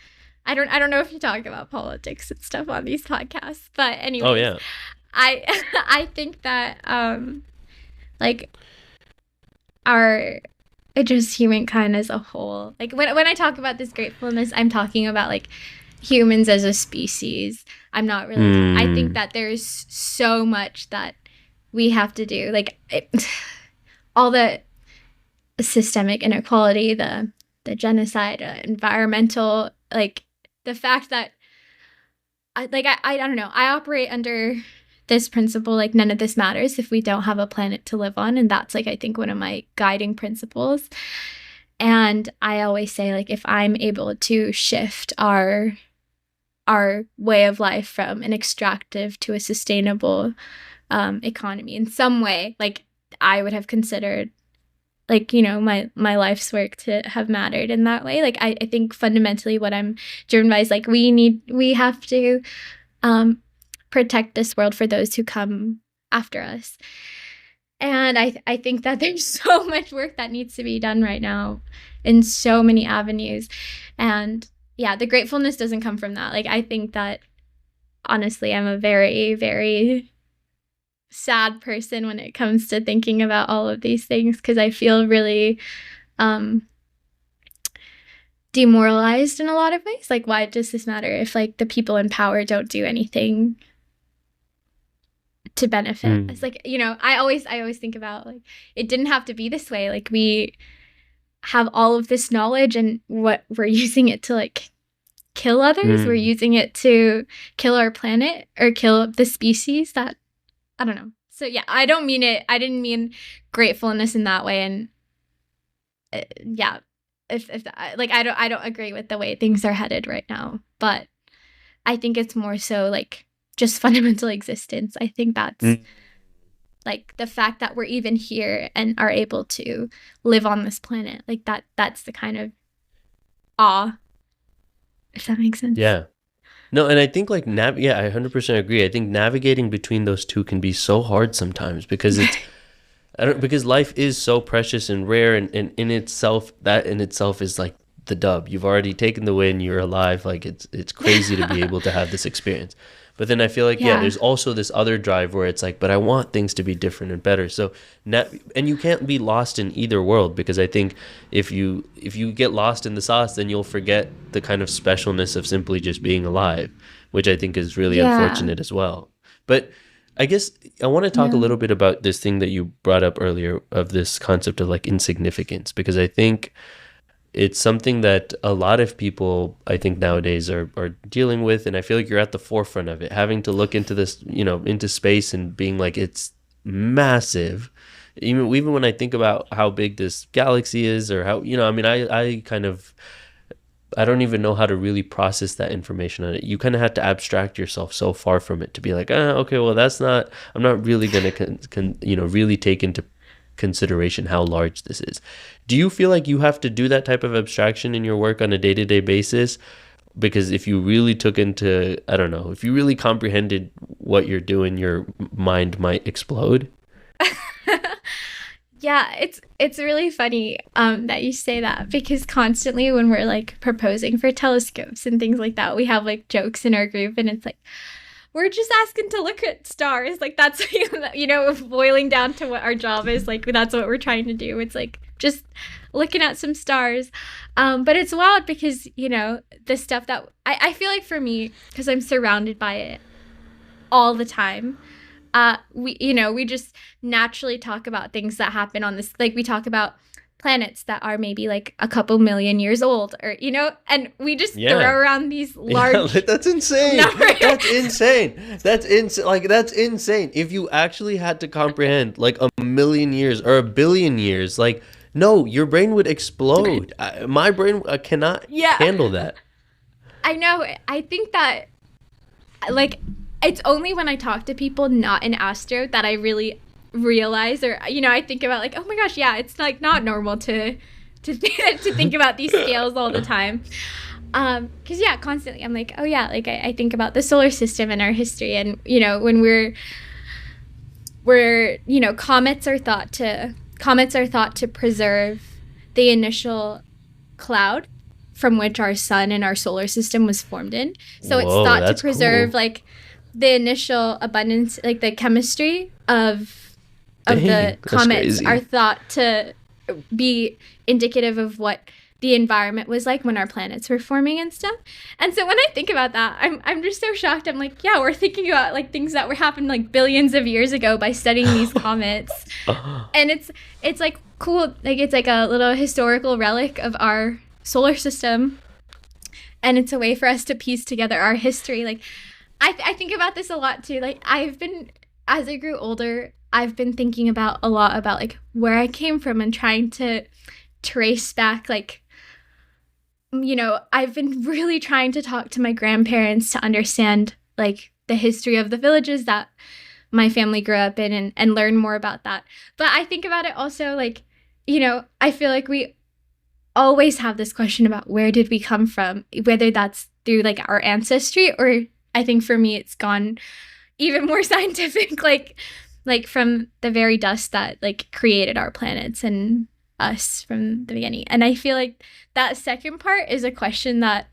I don't know if you talk about politics and stuff on these podcasts, but anyway. Oh yeah. I think that like our just humankind as a whole. Like when I talk about this gratefulness, I'm talking about like humans as a species. I'm not really. I think that there's so much that we have to do. Like all the systemic inequality, the genocide, environmental, like the fact that I don't know. I operate under this principle, like none of this matters if we don't have a planet to live on. And that's like, I think, one of my guiding principles. And I always say, like, if I'm able to shift our way of life from an extractive to a sustainable economy in some way, like I would have considered, like, my life's work to have mattered in that way. Like I think fundamentally what I'm driven by is like we have to protect this world for those who come after us. And I think that there's so much work that needs to be done right now in so many avenues. And yeah, the gratefulness doesn't come from that. Like I think that honestly, I'm a very, very sad person when it comes to thinking about all of these things, because I feel really demoralized in a lot of ways. Like, why does this matter if like the people in power don't do anything to benefit? It's like, you know, I always think about like, it didn't have to be this way. Like, we have all of this knowledge and what we're using it to like kill others. We're using it to kill our planet or kill the species. That, I don't know. So yeah, I didn't mean gratefulness in that way. And yeah, if like, I don't agree with the way things are headed right now, but I think it's more so like just fundamental existence. I think that's like the fact that we're even here and are able to live on this planet. Like that's the kind of awe, if that makes sense. Yeah. No, and I think like I 100% agree. I think navigating between those two can be so hard sometimes because it's because life is so precious and rare, and in itself, that in itself is like the dub. You've already taken the win, you're alive. Like it's crazy to be able to have this experience. But then I feel like, there's also this other drive where it's like, but I want things to be different and better. So, and you can't be lost in either world, because I think if you get lost in the sauce, then you'll forget the kind of specialness of simply just being alive, which I think is really unfortunate as well. But I guess I want to talk a little bit about this thing that you brought up earlier of this concept of like insignificance, because I think it's something that a lot of people, I think, nowadays are dealing with. And I feel like you're at the forefront of it, having to look into this, you know, into space and being like, it's massive. Even when I think about how big this galaxy is, or how, you know, I mean, I don't even know how to really process that information on it. You kind of have to abstract yourself so far from it to be like, okay, well, I'm not really going to, really take into consideration how large this is. Do you feel like you have to do that type of abstraction in your work on a day-to-day basis? Because if you really took into, I don't know, if you really comprehended what you're doing, your mind might explode. Yeah, it's really funny that you say that, because constantly when we're like proposing for telescopes and things like that, we have like jokes in our group, and it's like, we're just asking to look at stars. Like, that's, you know, boiling down to what our job is. Like, that's what we're trying to do. It's like just looking at some stars. But it's wild because, you know, the stuff that I feel like for me, because I'm surrounded by it all the time, we just naturally talk about things that happen on this. Like, we talk about planets that are maybe like a couple million years old, or, you know, and we just throw around these large that's insane numbers. That's insane. If you actually had to comprehend like a million years or a billion years, like, no, your brain would explode. My brain cannot handle that. I know. I think that like it's only when I talk to people not in astro that I really realize, or, you know, I think about like, oh my gosh, yeah, it's like not normal to think about these scales all the time. Because constantly I'm like, oh yeah, like I think about the solar system and our history, and, you know, when we're you know, comets are thought to preserve the initial cloud from which our sun and our solar system was formed in. So it's thought to preserve like the initial abundance, like the chemistry of the comets are thought to be indicative of what the environment was like when our planets were forming and stuff. And so when I think about that, I'm just so shocked. I'm like, yeah, we're thinking about like things that were happened like billions of years ago by studying these comets. And it's like cool. Like, it's like a little historical relic of our solar system. And it's a way for us to piece together our history. Like, I think about this a lot too. Like, as I grew older, I've been thinking a lot about like where I came from and trying to trace back, like, you know, I've been really trying to talk to my grandparents to understand like the history of the villages that my family grew up in, and learn more about that. But I think about it also like, you know, I feel like we always have this question about where did we come from, whether that's through like our ancestry, or I think for me it's gone even more scientific, like from the very dust that like created our planets and us from the beginning. And I feel like that second part is a question that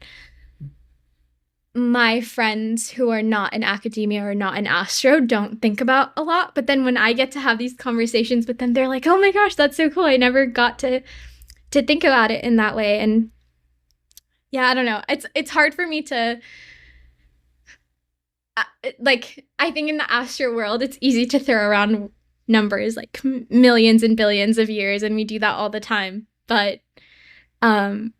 my friends who are not in academia or not in astro don't think about a lot. But then when I get to have these conversations with them, they're like, oh my gosh, that's so cool. I never got to think about it in that way. And yeah, I don't know. It's hard for me to like, I think in the astro world, it's easy to throw around numbers like millions and billions of years, and we do that all the time. But I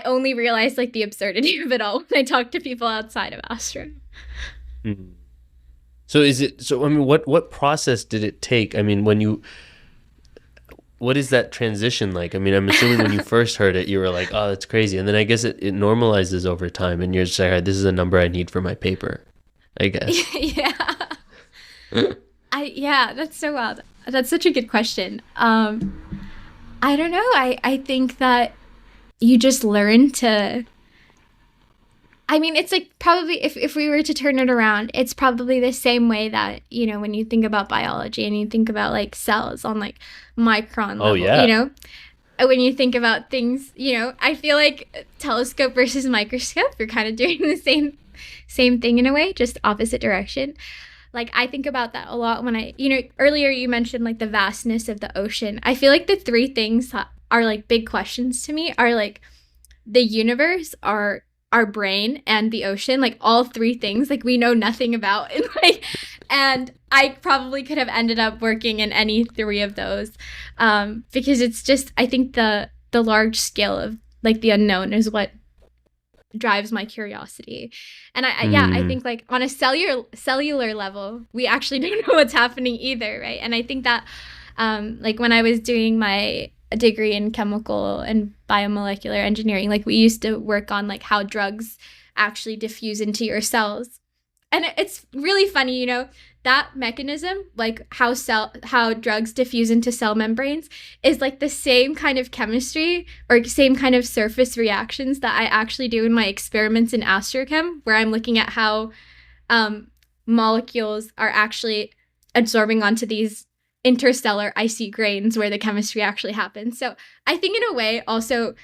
only realize like the absurdity of it all when I talk to people outside of astro. Mm-hmm. So I mean, what process did it take? I mean, what is that transition like? I mean, I'm assuming when you first heard it, you were like, oh, that's crazy. And then I guess it normalizes over time, and you're just like, all right, this is a number I need for my paper, I guess. Yeah. Yeah, that's so wild. That's such a good question. I don't know. I think that you just learn to, I mean, it's like probably if we were to turn it around, it's probably the same way that, you know, when you think about biology and you think about like cells on like micron level, yeah. you know, when you think about things, you know, I feel like telescope versus microscope, you're kind of doing the same thing in a way, just opposite direction. Like, I think about that a lot when I, you know, earlier you mentioned like the vastness of the ocean. I feel like the three things that are like big questions to me are like the universe, our brain, and the ocean. Like, all three things like we know nothing about. And like, and I probably could have ended up working in any three of those, because it's just, I think the large scale of like the unknown is what drives my curiosity. And I think like on a cellular level, we actually don't know what's happening either, right? And I think that like when I was doing my degree in chemical and biomolecular engineering, like we used to work on like how drugs actually diffuse into your cells. And it's really funny, you know, that mechanism, like how drugs diffuse into cell membranes, is like the same kind of chemistry or same kind of surface reactions that I actually do in my experiments in astrochem, where I'm looking at how molecules are actually absorbing onto these interstellar icy grains where the chemistry actually happens. So I think in a way also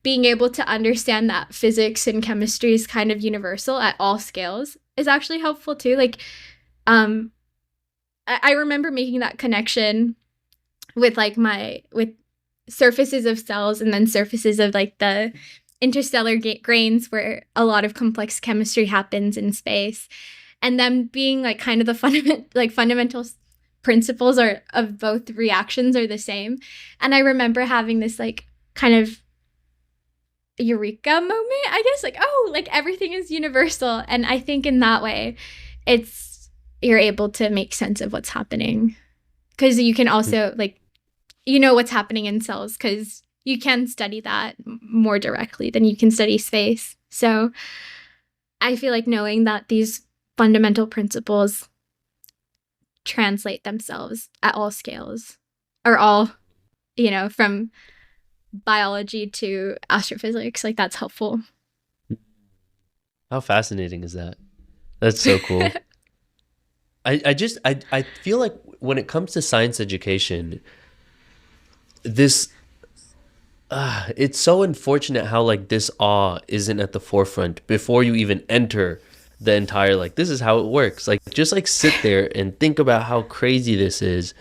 being able to understand that physics and chemistry is kind of universal at all scales is actually helpful too. Like I remember making that connection with like with surfaces of cells and then surfaces of like the interstellar grains where a lot of complex chemistry happens in space, and them being like kind of the fundamental principles are of both reactions are the same. And I remember having this like kind of eureka moment, I guess, like, oh, like everything is universal. And I think in that way you're able to make sense of what's happening, because you can also like, you know, what's happening in cells because you can study that more directly than you can study space. So I feel like knowing that these fundamental principles translate themselves at all scales, or all, you know, from biology to astrophysics, like that's helpful. How fascinating is that? That's so cool. I feel like when it comes to science education, this it's so unfortunate how like this awe isn't at the forefront before you even enter the entire, like, this is how it works. Like, just like sit there and think about how crazy this is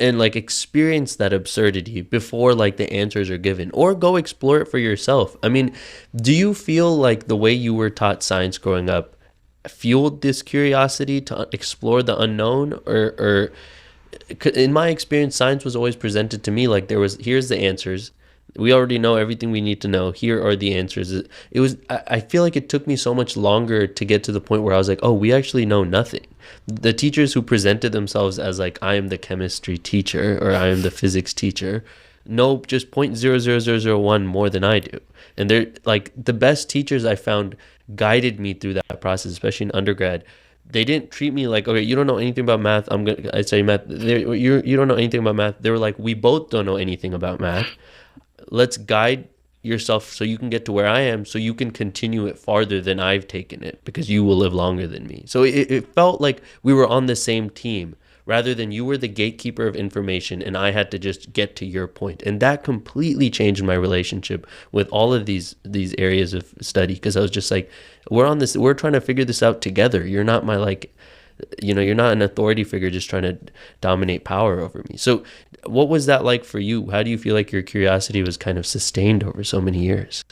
and like experience that absurdity before like the answers are given, or go explore it for yourself. I mean, do you feel like the way you were taught science growing up fueled this curiosity to explore the unknown? Or in my experience, science was always presented to me like here's the answers. We already know everything we need to know. Here are the answers. I feel like it took me so much longer to get to the point where I was like, oh, we actually know nothing. The teachers who presented themselves as like, I am the chemistry teacher or I am the physics teacher, know just 0.00001 more than I do. And they're like, the best teachers I found guided me through that process, especially in undergrad. They didn't treat me like, okay, you don't know anything about math. I say math. You don't know anything about math. They were like, we both don't know anything about math. Let's guide yourself so you can get to where I am, so you can continue it farther than I've taken it, because you will live longer than me. So it felt like we were on the same team rather than you were the gatekeeper of information and I had to just get to your point. And that completely changed my relationship with all of these areas of study, because I was just like, we're trying to figure this out together. You're not my like, you're not an authority figure just trying to dominate power over me. So what was that like for you? How do you feel like your curiosity was kind of sustained over so many years?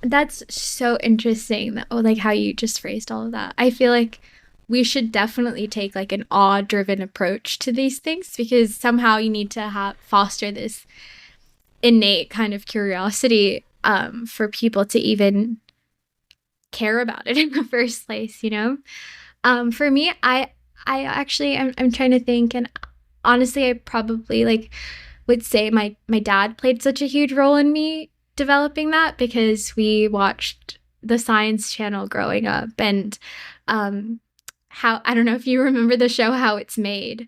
That's so interesting, like how you just phrased all of that. I feel like we should definitely take like an awe-driven approach to these things, because somehow you need to foster this innate kind of curiosity for people to even care about it in the first place, For me, I actually, I'm trying to think, and honestly, I probably like would say my dad played such a huge role in me developing that, because we watched the Science Channel growing up, and how, I don't know if you remember the show How It's Made,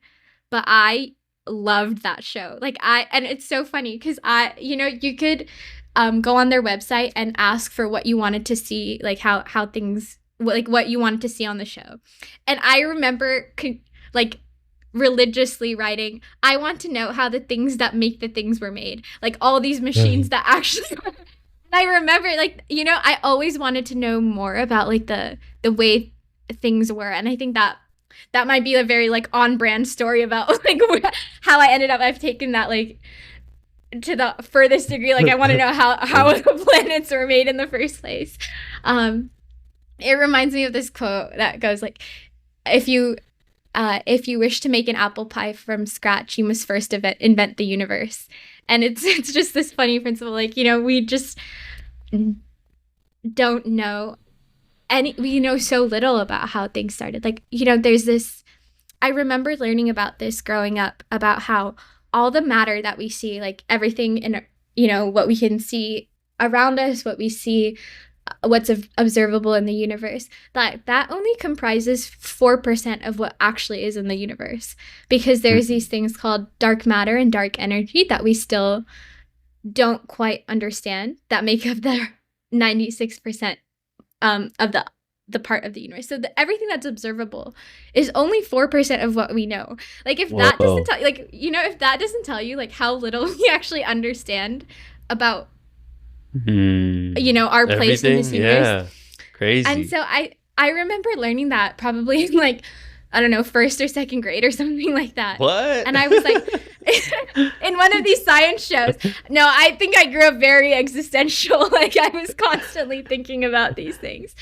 but I loved that show. And it's so funny because you could go on their website and ask for what you wanted to see, like how things, like what you wanted to see on the show. And I remember religiously writing, I want to know how the things that make the things were made, like all these machines that actually and I remember I always wanted to know more about like the way things were. And I think that might be a very like on brand story about like how I've taken that like to the furthest degree. Like I want to know how the planets were made in the first place. It reminds me of this quote that goes like, if you wish to make an apple pie from scratch, you must first invent the universe. And it's just this funny principle, like, we just don't know we know so little about how things started. Like, there's this, I remember learning about this growing up, about how all the matter that we see, like everything in, what we can see around us, what we see, what's observable in the universe, that only comprises 4% of what actually is in the universe, because there's these things called dark matter and dark energy that we still don't quite understand, that make up the 96% of the part of the universe. So everything that's observable is only 4% of what we know. Like if that doesn't tell you, like, if that doesn't tell you like how little we actually understand about our place in this universe. Yeah, crazy. And so I remember learning that probably in like, I don't know, first or second grade or something like that. What? And I was like, in one of these science shows. No, I think I grew up very existential. Like I was constantly thinking about these things.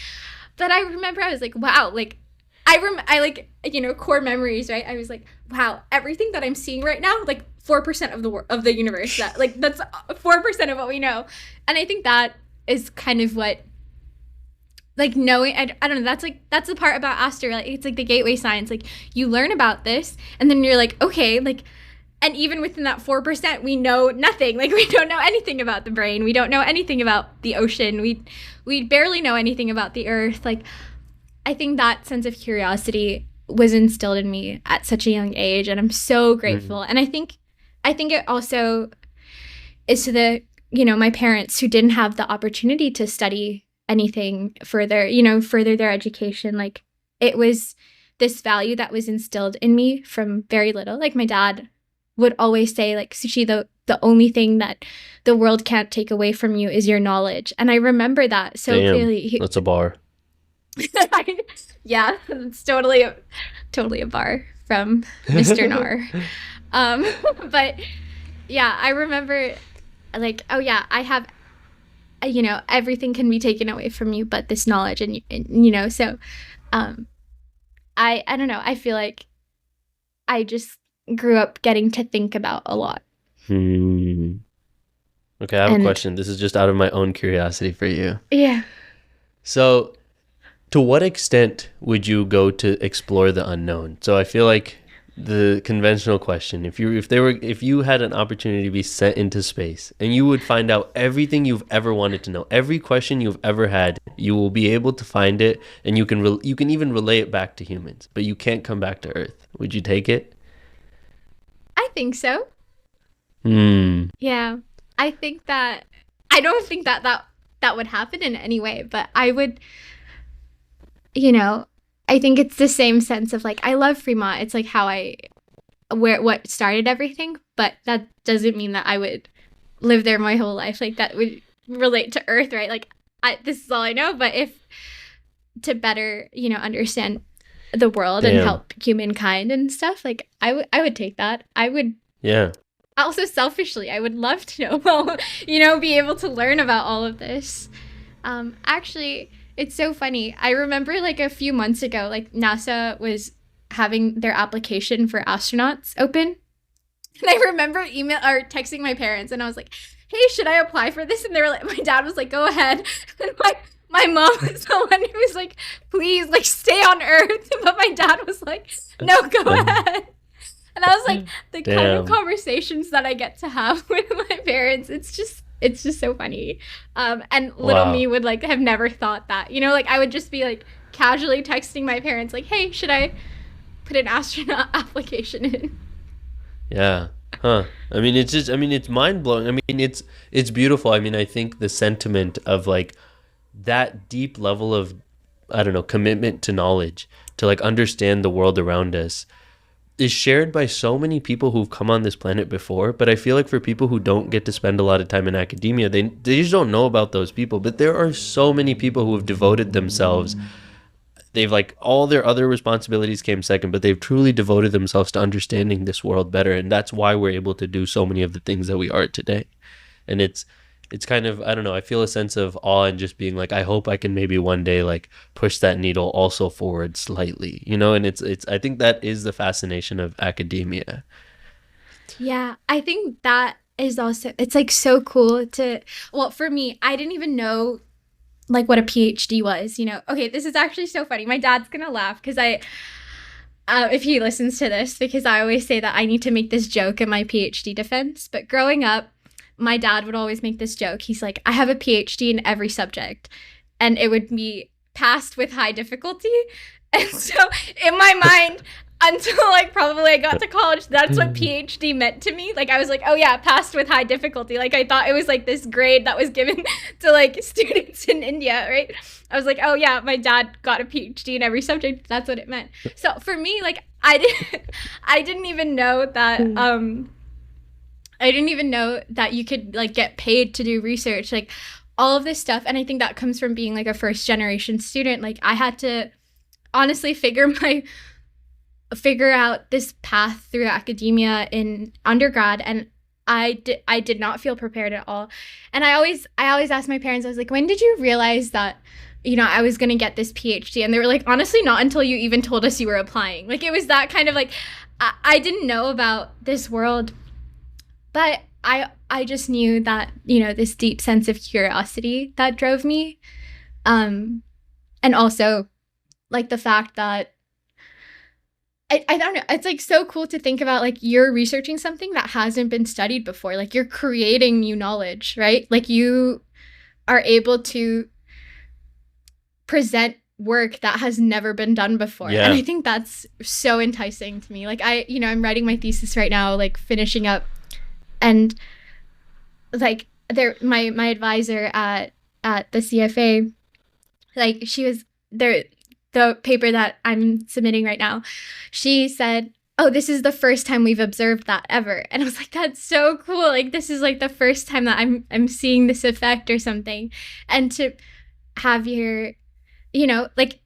But I remember I was like, wow, like I like, core memories, right? I was like, wow, everything that I'm seeing right now, like 4% of the universe, that like that's 4% of what we know. And I think that is kind of what, like, knowing, I don't know, that's the part about astro, like, it's like the gateway science. Like you learn about this and then you're like, okay, like, and even within that 4%, we know nothing. Like we don't know anything about the brain. We don't know anything about the ocean. We barely know anything about the earth. Like I think that sense of curiosity was instilled in me at such a young age, and I'm so grateful. And I think it also is to the, my parents who didn't have the opportunity to study anything further, further their education. Like it was this value that was instilled in me from very little. Like my dad would always say, like, Suchi, the only thing that the world can't take away from you is your knowledge. And I remember that so clearly. That's a bar. Yeah, it's totally a bar from Mr. Nar. But yeah, I remember like, oh yeah, I have, everything can be taken away from you but this knowledge, and so I don't know, I feel like I just grew up getting to think about a lot. Okay, I have a question. This is just out of my own curiosity for you. Yeah. So to what extent would you go to explore the unknown? So I feel like the conventional question, if you had an opportunity to be sent into space and you would find out everything you've ever wanted to know, every question you've ever had, you will be able to find it, and you can even relay it back to humans, but you can't come back to Earth. Would you take it? I think so. Yeah. I think that, I don't think that would happen in any way, but I would, I think it's the same sense of like, I love Fremont. It's like what started everything, but that doesn't mean that I would live there my whole life. Like that would relate to Earth, right? Like this is all I know, but if to better, understand the world and help humankind and stuff, like I would take that. I would. Yeah. Also selfishly, I would love to know, be able to learn about all of this. Actually, it's so funny. I remember like a few months ago, like NASA was having their application for astronauts open. And I remember texting my parents and I was like, hey, should I apply for this? And they were like, my dad was like, go ahead. And my mom was the one who was like, please, like, stay on Earth. But my dad was like, no, go ahead. And I was like, the kind of conversations that I get to have with my parents, it's just so funny. And little me would like have never thought that, like I would just be like casually texting my parents like, hey, should I put an astronaut application in? Yeah. Huh. I mean, it's mind blowing. I mean, it's beautiful. I mean, I think the sentiment of like that deep level of, I don't know, commitment to knowledge, to like understand the world around us, is shared by so many people who've come on this planet before. But I feel like for people who don't get to spend a lot of time in academia, they just don't know about those people. But there are so many people who have devoted themselves. They've like all their other responsibilities came second, but they've truly devoted themselves to understanding this world better. And that's why we're able to do so many of the things that we are today. And it's kind of, I don't know, I feel a sense of awe and just being like, I hope I can maybe one day like push that needle also forward slightly, and it's I think that is the fascination of academia. Yeah, I think that is also, it's like so cool well, for me, I didn't even know like what a PhD was, Okay, this is actually so funny. My dad's gonna laugh because if he listens to this, because I always say that I need to make this joke in my PhD defense. But growing up, my dad would always make this joke. He's like, I have a PhD in every subject. And it would be passed with high difficulty. And so in my mind, until like probably I got to college, that's what PhD meant to me. Like I was like, oh yeah, passed with high difficulty. Like I thought it was like this grade that was given to like students in India, right? I was like, oh yeah, my dad got a PhD in every subject. That's what it meant. So for me, like I didn't even know that I didn't even know that you could like get paid to do research, like all of this stuff. And I think that comes from being like a first generation student. Like I had to honestly figure out this path through academia in undergrad, and I did not feel prepared at all. And I always asked my parents, I was like, when did you realize that I was going to get this PhD? And they were like, honestly, not until you even told us you were applying. Like it was that kind of like, I didn't know about this world. But I just knew that, this deep sense of curiosity that drove me. And also, like, the fact that, I don't know, it's, like, so cool to think about, like, you're researching something that hasn't been studied before. Like, you're creating new knowledge, right? Like, you are able to present work that has never been done before. Yeah. And I think that's so enticing to me. Like, I'm writing my thesis right now, like, finishing up. And like my advisor at the CFA, like she was there, the paper that I'm submitting right now, she said, oh, this is the first time we've observed that ever. And I was like, that's so cool. Like this is like the first time that I'm seeing this effect or something. And to have your, like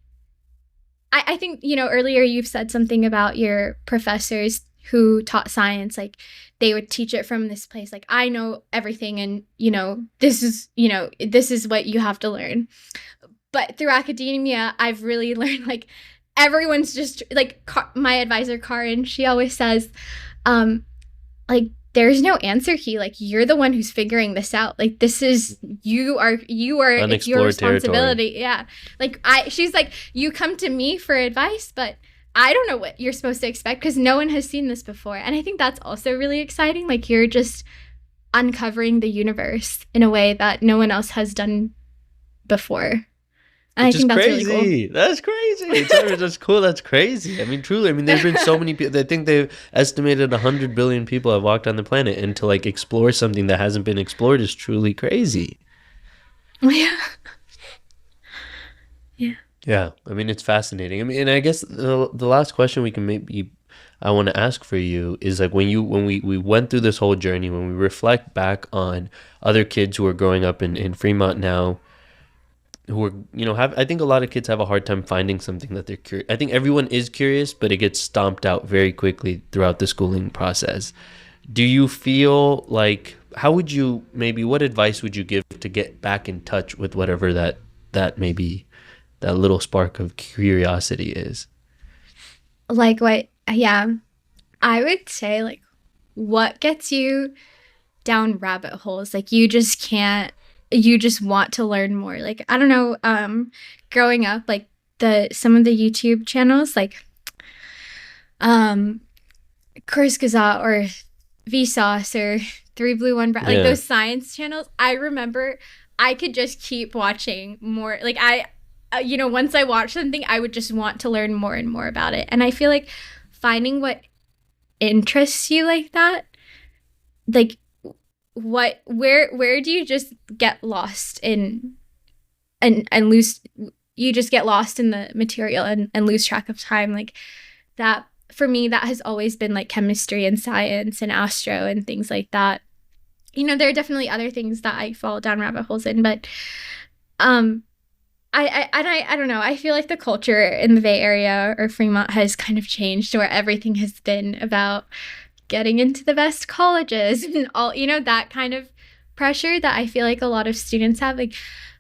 I think, earlier you've said something about your professors who taught science, like they would teach it from this place, like I know everything and this is what you have to learn. But through academia, I've really learned like everyone's just like my advisor Karin, she always says like there's no answer here, like you're the one who's figuring this out, like this is you are it's your responsibility territory. Yeah, like she's like, you come to me for advice, but I don't know what you're supposed to expect because no one has seen this before. And I think that's also really exciting. Like you're just uncovering the universe in a way that no one else has done before. And I think that's crazy. Really cool. That's crazy. That's cool. That's crazy. I mean, truly. I mean, there's been so many people. I think they've estimated 100 billion people have walked on the planet, and to like explore something that hasn't been explored is truly crazy. Yeah. Yeah. Yeah, I mean, it's fascinating. I mean, and I guess the last question we can maybe I want to ask for you is like when we went through this whole journey, when we reflect back on other kids who are growing up in Fremont now, who are, have, I think a lot of kids have a hard time finding something that they're curious. I think everyone is curious, but it gets stomped out very quickly throughout the schooling process. Do you feel like, how would you, maybe what advice would you give to get back in touch with whatever that maybe that little spark of curiosity is? Like what? Yeah, I would say like what gets you down rabbit holes. Like you just can't. You just want to learn more. Like I don't know. Growing up, like some of the YouTube channels, like Course Gazette or Vsauce or Three Blue One Brown, like those science channels. I remember I could just keep watching more. Like once I watched something, I would just want to learn more and more about it. And I feel like finding what interests you like that, like where do you just get lost in and lose, you just get lost in the material and lose track of time. Like that, for me, that has always been like chemistry and science and astro and things like that. There are definitely other things that I fall down rabbit holes in, but I don't know. I feel like the culture in the Bay Area or Fremont has kind of changed, where everything has been about getting into the best colleges and all, that kind of pressure that I feel like a lot of students have. Like,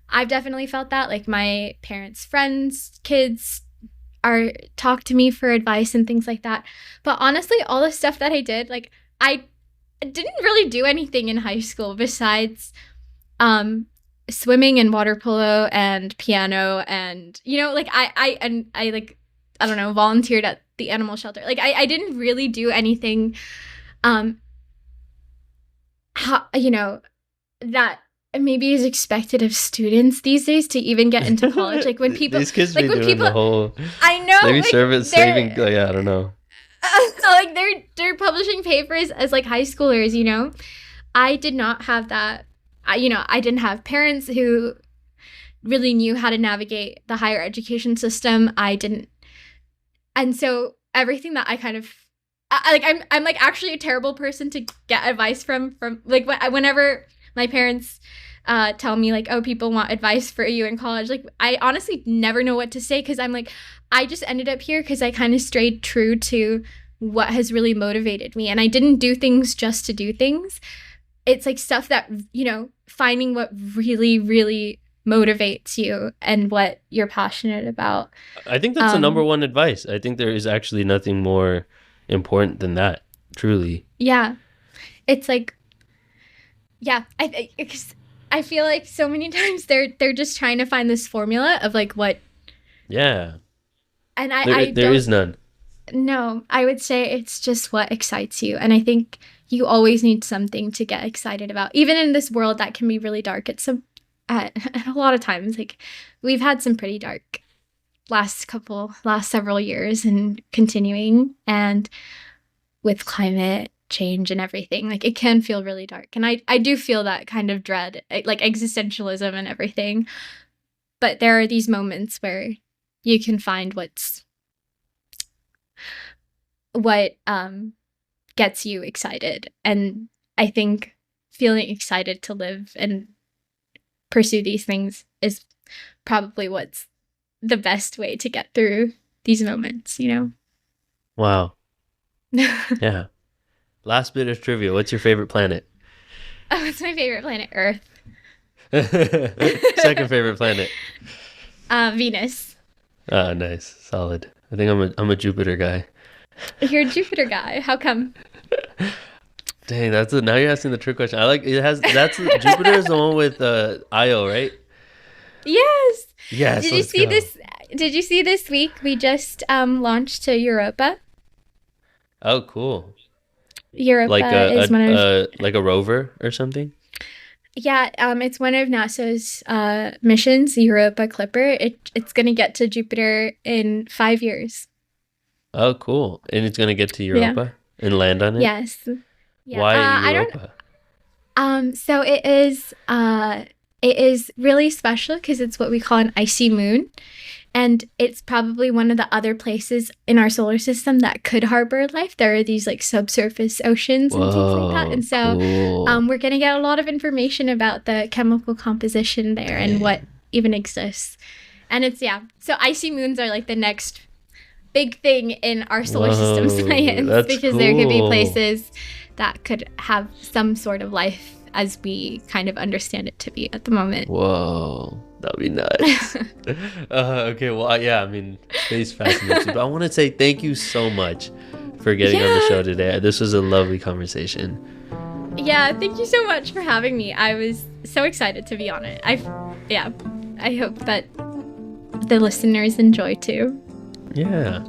I've definitely felt that. Like, my parents' friends, kids talk to me for advice and things like that. But honestly, all the stuff that I did, like, I didn't really do anything in high school besides swimming and water polo and piano and I don't know, volunteered at the animal shelter. Like I didn't really do anything that maybe is expected of students these days to even get into college. Like when people these kids like be when doing people the whole, I know, maybe like, service saving, I don't know. Like they're publishing papers as like high schoolers. I did not have that. I didn't have parents who really knew how to navigate the higher education system. I didn't. And so everything that I kind of, I'm like actually a terrible person to get advice from like whenever my parents tell me like, oh, people want advice for you in college. Like I honestly never know what to say, because I'm like, I just ended up here because I kind of stayed true to what has really motivated me. And I didn't do things just to do things. It's like stuff that, finding what really, really motivates you and what you're passionate about. I think that's the number one advice. I think there is actually nothing more important than that, truly. Yeah. It's like, yeah, I feel like so many times they're just trying to find this formula of like what. Yeah. And there is none. No, I would say it's just what excites you. And I think you always need something to get excited about, even in this world that can be really dark. At a lot of times, like we've had some pretty dark last several years and continuing, and with climate change and everything, like it can feel really dark. And I do feel that kind of dread, like existentialism and everything. But there are these moments where you can find what gets you excited. And I think feeling excited to live and pursue these things is probably what's the best way to get through these moments, Wow. Yeah. Last bit of trivia. What's your favorite planet? Oh, it's my favorite planet, Earth. Second favorite planet? Venus. Ah, nice. Solid. I think I'm a Jupiter guy. You're a Jupiter guy. How come? Dang, now you're asking the trick question. Jupiter is the one with Io, right? Yes. Yes. Did you see this week we just launched to Europa? Oh, cool. Europa is one of like a rover or something? Yeah, it's one of NASA's missions, Europa Clipper. It's going to get to Jupiter in 5 years. Oh, cool. And it's going to get to Europa and land on it? Yes. Yeah. Why Europa? So it is really special because it's what we call an icy moon. And it's probably one of the other places in our solar system that could harbor life. There are these like subsurface oceans and things like that. And so cool. we're going to get a lot of information about the chemical composition there and what even exists. And it's, so icy moons are like the next big thing in our solar system science, because there could be places that could have some sort of life as we kind of understand it to be at the moment. Whoa, that'd be nice. Okay, well, yeah, I mean, space fascinates me, but I want to say thank you so much for getting on the show today. This was a lovely conversation. Yeah, thank you so much for having me. I was so excited to be on it. I hope that the listeners enjoy too. Yeah.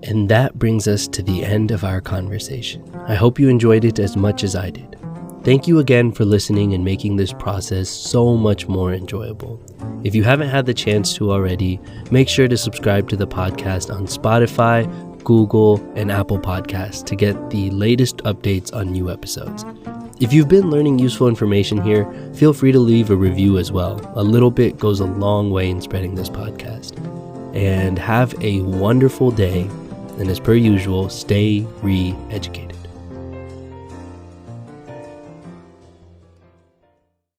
And that brings us to the end of our conversation. I hope you enjoyed it as much as I did. Thank you again for listening and making this process so much more enjoyable. If you haven't had the chance to already, make sure to subscribe to the podcast on Spotify, Google, and Apple Podcasts to get the latest updates on new episodes. If you've been learning useful information here, feel free to leave a review as well. A little bit goes a long way in spreading this podcast. And have a wonderful day. And as per usual, stay re-educated.